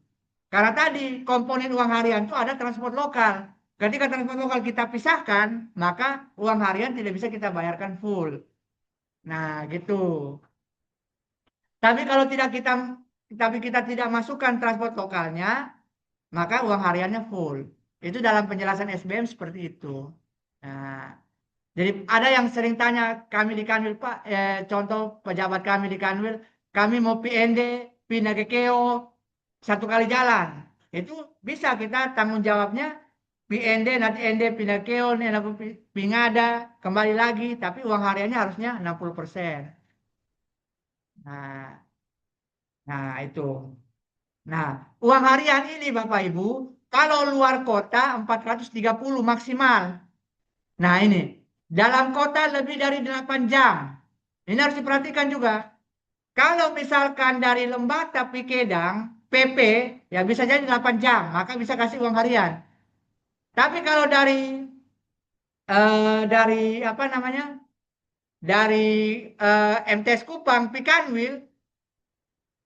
Karena tadi komponen uang harian itu ada transport lokal. Ketika transport lokal kita pisahkan, maka uang harian tidak bisa kita bayarkan full. Nah, gitu. Tapi kalau kita tidak masukkan transport lokalnya, maka uang hariannya full. Itu dalam penjelasan SBM seperti itu. Nah, jadi ada yang sering tanya kami di Kanwil, Pak, contoh pejabat kami di Kanwil, kami mau PND, pindah ke KEO, satu kali jalan. Itu bisa kita tanggung jawabnya PND, nanti ND pindah ke KEO, Pingada, kembali lagi, tapi uang hariannya harusnya 60%. Nah, nah itu. Nah, uang harian ini Bapak Ibu, kalau luar kota 430 maksimal. Nah ini, dalam kota lebih dari 8 jam. Ini harus diperhatikan juga. Kalau misalkan dari Lembata tapi Kedang, PP, ya bisa jadi 8 jam, maka bisa kasih uang harian. Tapi kalau dari apa namanya, dari MTS Kupang, Pikanwil,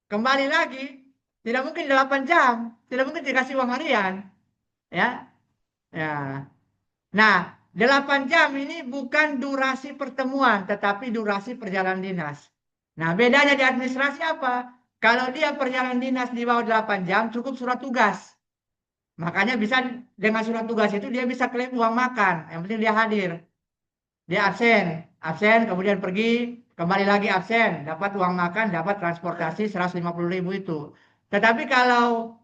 kembali lagi, tidak mungkin 8 jam, tidak mungkin dikasih uang harian. Ya, ya. Nah, 8 jam ini bukan durasi pertemuan, tetapi durasi perjalanan dinas. Nah, bedanya di administrasi apa? Kalau dia perjalanan dinas di bawah 8 jam, cukup surat tugas. Makanya bisa dengan surat tugas itu dia bisa klaim uang makan. Yang penting dia hadir. Dia absen, absen, kemudian pergi, kembali lagi absen, dapat uang makan, dapat transportasi 150.000 itu. Tetapi kalau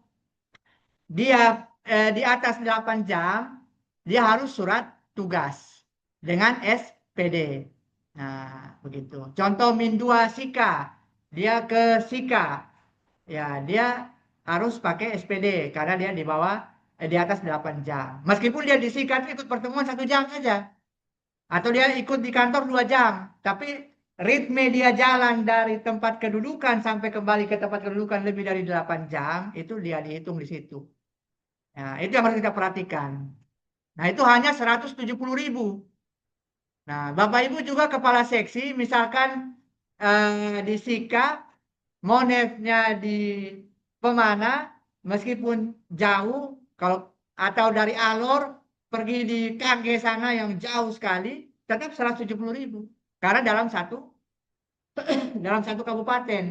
dia di atas 8 jam, dia harus surat tugas dengan SPD. Nah, begitu. Contoh min 2 Sika, dia ke Sika, ya dia harus pakai SPD karena dia di bawah di atas 8 jam. Meskipun dia di Sika itu ikut pertemuan 1 jam saja, atau dia ikut di kantor 2 jam, tapi ritme dia jalan dari tempat kedudukan sampai kembali ke tempat kedudukan lebih dari 8 jam, itu dia dihitung di situ. Nah, itu yang harus kita perhatikan. Nah, itu hanya 170.000. Nah, Bapak Ibu juga kepala seksi, misalkan di Sika, monefnya di Pemana, meskipun jauh, kalau atau dari Alor pergi di KG sana yang jauh sekali, tetap 170.000. Karena dalam satu kabupaten.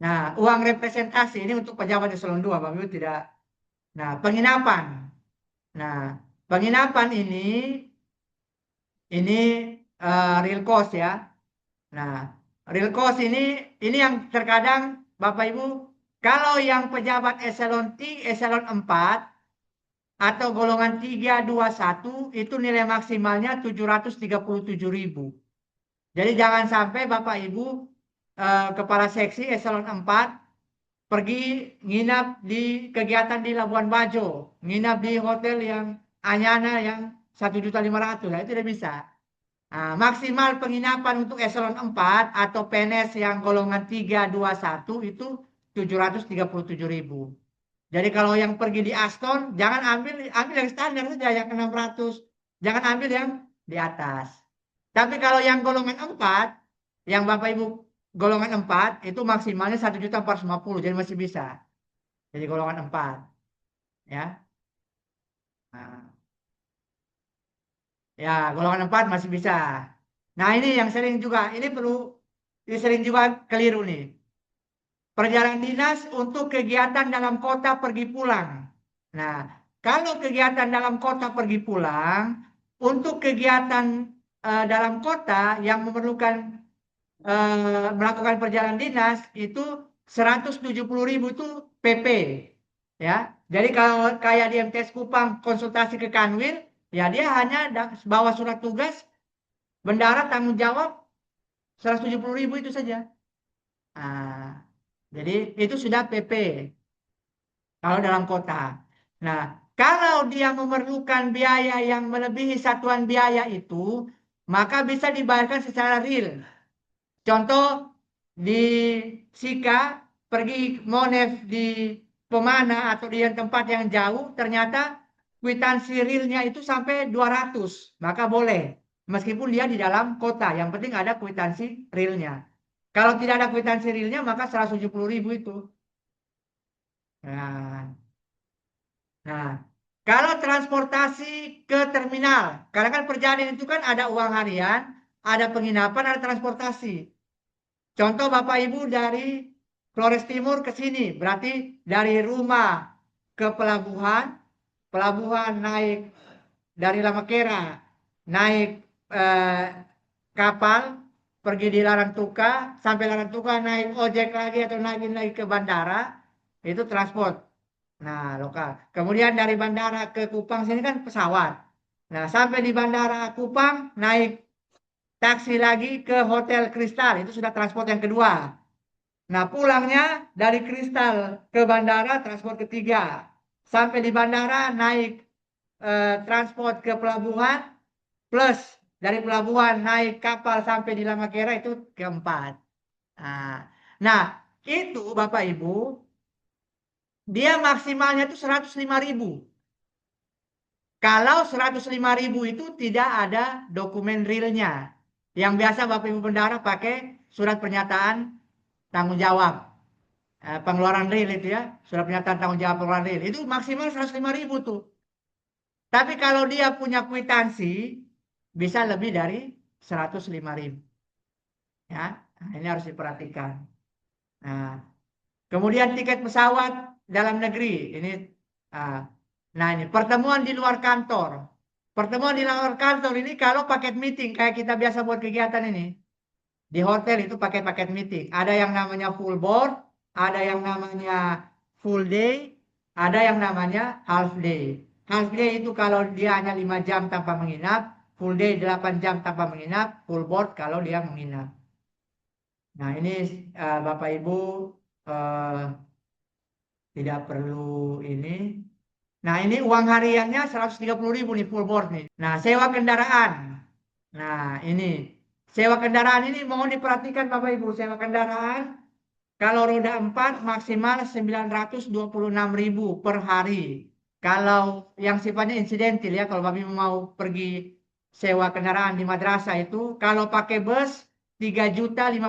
Nah, uang representasi ini untuk pejabat eselon 2, Bapak Ibu tidak. Nah, penginapan. Nah, penginapan ini real cost ya. Nah, real cost ini yang terkadang Bapak Ibu, kalau yang pejabat eselon 3, eselon 4 atau golongan 321 itu nilai maksimalnya 737.000. Jadi jangan sampai Bapak Ibu kepala seksi eselon 4 pergi nginap di kegiatan di Labuan Bajo, nginap di hotel yang Anyana yang 1.500.000, nah, itu tidak bisa. Nah, maksimal penginapan untuk eselon 4 atau PNS yang golongan 321 itu 737.000. Jadi kalau yang pergi di Aston, jangan ambil yang standar saja yang 600. Jangan ambil yang di atas. Tapi kalau yang golongan 4, yang Bapak Ibu golongan 4 itu maksimalnya 1.450.000, jadi masih bisa. Jadi golongan 4 ya. Nah, ya, golongan 4 masih bisa. Nah, ini yang sering juga, ini sering juga keliru nih. Perjalanan dinas untuk kegiatan dalam kota pergi pulang. Nah, kalau kegiatan dalam kota pergi pulang, untuk kegiatan dalam kota yang memerlukan melakukan perjalanan dinas itu 170.000 itu PP. Ya, jadi kalau kayak di MTS Kupang konsultasi ke Kanwil, ya dia hanya bawa surat tugas, bendara tanggung jawab 170.000 itu saja. Nah, jadi itu sudah PP kalau dalam kota. Nah, kalau dia memerlukan biaya yang melebihi satuan biaya itu, maka bisa dibayarkan secara real. Contoh di Sika pergi Monef di Pemana atau di tempat yang jauh, ternyata kwitansi realnya itu sampai 200, maka boleh. Meskipun dia di dalam kota, yang penting ada kwitansi realnya. Kalau tidak ada kwitansi realnya, maka 170.000 itu. Nah, nah, kalau transportasi ke terminal, karena kan perjalanan itu kan ada uang harian, ada penginapan, ada transportasi. Contoh Bapak Ibu dari Flores Timur ke sini, berarti dari rumah ke pelabuhan, pelabuhan naik dari Lamakera, naik eh, kapal, pergi di Larantuka, sampai Larantuka naik ojek lagi atau naik lagi ke bandara, itu transport. Nah, lokal. Kemudian dari bandara ke Kupang sini kan pesawat. Nah, sampai di bandara Kupang naik taksi lagi ke Hotel Kristal, itu sudah transport yang kedua. Nah, pulangnya dari Kristal ke bandara, transport ketiga. Sampai di bandara naik transport ke pelabuhan, plus dari pelabuhan naik kapal sampai di Lamakera, itu keempat. Nah, itu Bapak Ibu, dia maksimalnya itu 105.000. Kalau 105.000 itu tidak ada dokumen realnya. Yang biasa Bapak Ibu bendara pakai surat pernyataan tanggung jawab. Pengeluaran real itu ya. Surat pernyataan tanggung jawab pengeluaran real. Itu maksimal 105.000 tuh. Tapi kalau dia punya kwitansi, bisa lebih dari 105.000. Ya, nah, ini harus diperhatikan. Nah, kemudian tiket pesawat dalam negeri. Ah, nah ini pertemuan di luar kantor. Pertemuan di luar kantor ini kalau paket meeting kayak kita biasa buat kegiatan ini. Di hotel itu pakai paket meeting. Ada yang namanya full board, ada yang namanya full day, ada yang namanya half day. Half day itu kalau dia hanya 5 jam tanpa menginap, full day 8 jam tanpa menginap, full board kalau dia menginap. Nah ini Bapak Ibu eh, tidak perlu ini. Nah ini uang hariannya 130.000 nih full board nih. Nah sewa kendaraan. Nah ini sewa kendaraan ini mohon diperhatikan Bapak Ibu. Sewa kendaraan kalau roda 4 maksimal 926.000 per hari. Kalau yang sifatnya insidentil ya, kalau Bapak Ibu mau pergi sewa kendaraan di madrasah itu, kalau pakai bus 3.059.000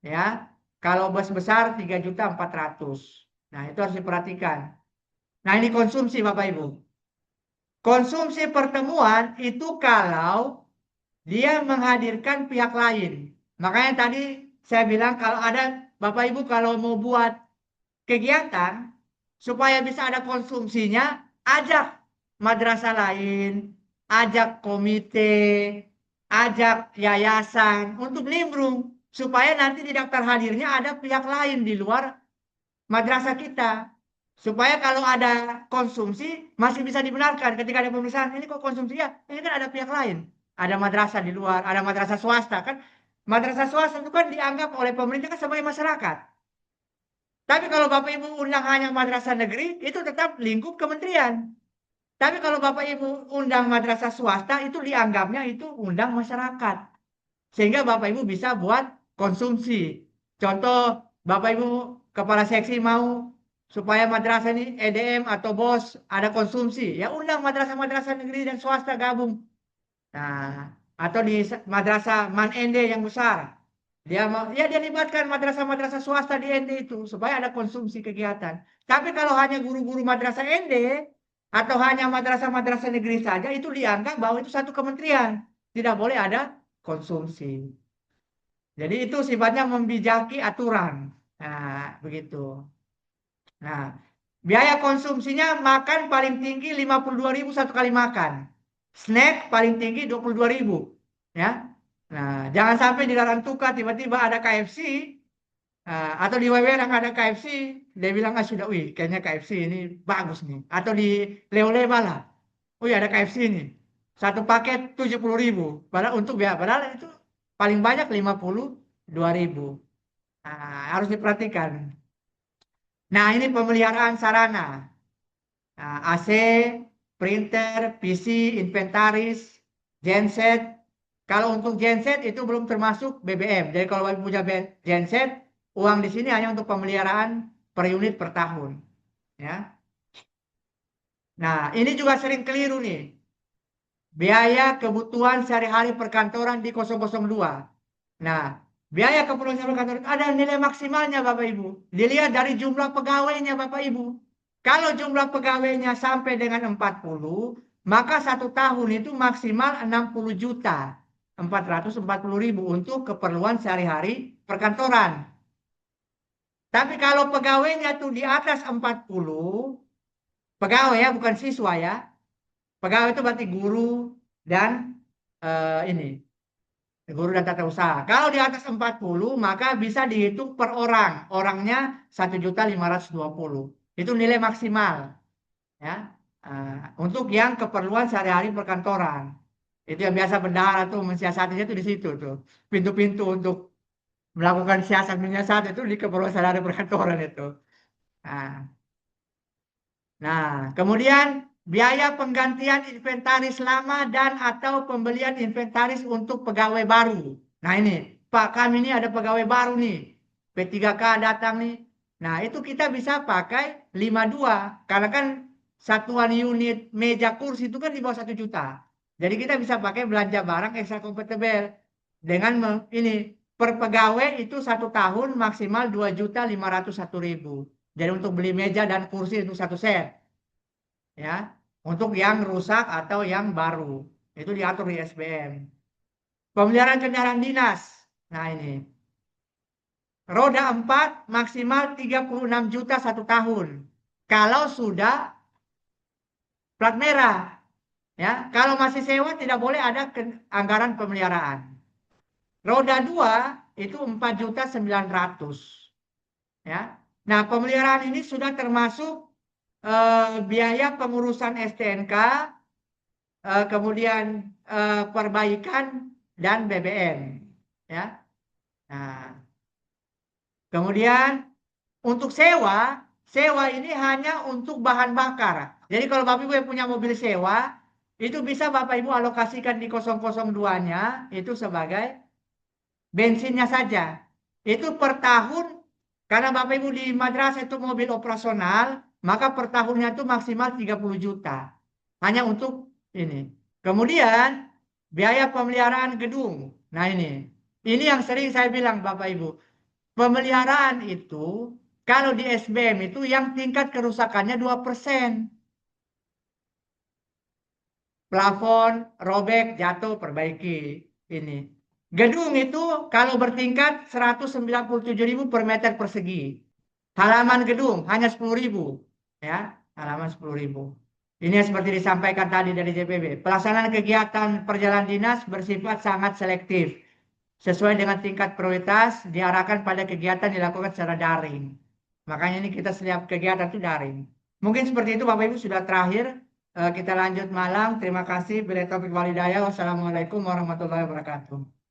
ya. Kalau bus besar 3.400.000. Nah, itu harus diperhatikan. Nah, ini konsumsi Bapak Ibu. Konsumsi pertemuan itu kalau dia menghadirkan pihak lain. Makanya tadi saya bilang kalau ada Bapak Ibu kalau mau buat kegiatan supaya bisa ada konsumsinya, ajak madrasah lain, ajak komite, ajak yayasan untuk nimbrung supaya nanti di daftar hadirnya ada pihak lain di luar madrasah kita. Supaya kalau ada konsumsi masih bisa dibenarkan ketika ada pemeriksaan. Ini kok konsumsi ya? Ini kan ada pihak lain. Ada madrasah di luar, ada madrasah swasta kan. Madrasah swasta itu kan dianggap oleh pemerintah kan sebagai masyarakat. Tapi kalau Bapak Ibu undang hanya madrasah negeri, itu tetap lingkup kementerian. Tapi kalau Bapak Ibu undang madrasah swasta, itu dianggapnya itu undang masyarakat. Sehingga Bapak Ibu bisa buat konsumsi. Contoh, Bapak Ibu kepala seksi mau supaya madrasah ini EDM atau BOS ada konsumsi. Ya undang madrasah-madrasah negeri dan swasta gabung. Nah, atau di madrasah Man Ende yang besar. Dia libatkan madrasah-madrasah swasta di ND itu supaya ada konsumsi kegiatan. Tapi kalau hanya guru-guru madrasah ND atau hanya madrasah-madrasah negeri saja itu dianggap bahwa itu satu kementerian. Tidak boleh ada konsumsi. Jadi itu sifatnya membijaki aturan. Nah, begitu. Nah, biaya konsumsinya makan paling tinggi 52.000 satu kali makan. Snack paling tinggi 22.000. Ya. Nah, jangan sampai di Dalam Tuka tiba-tiba ada KFC. Nah, atau di WW yang ada KFC, dia bilang ah sudah, wih, kayaknya KFC ini bagus nih. Atau di Leo lah, wih ada KFC ini, satu paket 70.000. Padahal untuk biaya, padahal itu paling banyak 52.000. Nah, harus diperhatikan. Nah, ini pemeliharaan sarana. Nah, AC, printer, PC, inventaris, genset. Kalau untuk genset itu belum termasuk BBM. Jadi kalau punya genset, uang di sini hanya untuk pemeliharaan per unit per tahun. Ya. Nah, ini juga sering keliru nih. Biaya kebutuhan sehari-hari perkantoran di 002. Nah, biaya keperluan sehari-hari perkantoran ada nilai maksimalnya Bapak Ibu. Dilihat dari jumlah pegawainya Bapak Ibu. Kalau jumlah pegawainya sampai dengan 40, maka satu tahun itu maksimal 60 juta. 440.000 untuk keperluan sehari-hari perkantoran. Tapi kalau pegawainya tuh di atas 40, pegawai ya, bukan siswa ya. Pegawai itu berarti guru dan ini, guru dan tata usaha. Kalau di atas 40, maka bisa dihitung per orang. Orangnya 1.520.000. Itu nilai maksimal ya. Untuk yang keperluan sehari-hari perkantoran. Itu yang biasa bendahara tuh mensiasatinya itu di situ tuh. Pintu-pintu untuk melakukan siasat menyiasat itu di keperluan sehari-hari perkantoran itu. Nah, kemudian biaya penggantian inventaris lama dan atau pembelian inventaris untuk pegawai baru. Nah ini, Pak kami ini ada pegawai baru nih. P3K datang nih. Nah itu kita bisa pakai 52. Karena kan satuan unit meja kursi itu kan di bawah 1 juta. Jadi kita bisa pakai belanja barang ekstra kompatibel. Dengan ini, per pegawai itu 1 tahun maksimal 2.501.000. Jadi untuk beli meja dan kursi itu 1 set. Ya. untuk yang rusak atau yang baru. Itu diatur di SBM. Pemeliharaan kendaraan dinas. Nah ini. Roda 4 maksimal 36 juta 1 tahun. Kalau sudah plat merah. Ya, kalau masih sewa tidak boleh ada anggaran pemeliharaan. Roda 2 itu 4.900.000. Ya. Nah, pemeliharaan ini sudah termasuk biaya pengurusan STNK, kemudian perbaikan dan BBM. Ya. Nah, kemudian untuk sewa, sewa ini hanya untuk bahan bakar. Jadi kalau Bapak Ibu yang punya mobil sewa, itu bisa Bapak Ibu alokasikan di 002-nya itu sebagai bensinnya saja. Itu per tahun, karena Bapak Ibu di madrasah itu mobil operasional, maka per tahunnya itu maksimal 30 juta. Hanya untuk ini. Kemudian biaya pemeliharaan gedung. Nah ini. Ini yang sering saya bilang Bapak Ibu. Pemeliharaan itu kalau di SBM itu yang tingkat kerusakannya 2%. Plafon, robek, jatuh, perbaiki. Ini. Gedung itu kalau bertingkat 197.000 per meter persegi. Halaman gedung hanya 10.000. Ya, halaman 10.000. Ini seperti disampaikan tadi dari JPB. Pelaksanaan kegiatan perjalanan dinas bersifat sangat selektif. Sesuai dengan tingkat prioritas, diarahkan pada kegiatan dilakukan secara daring. Makanya ini kita setiap kegiatan itu daring. Mungkin seperti itu Bapak Ibu sudah terakhir. Kita lanjut malam. Terima kasih. Bila taufiq walhidayah. Wassalamualaikum warahmatullahi wabarakatuh.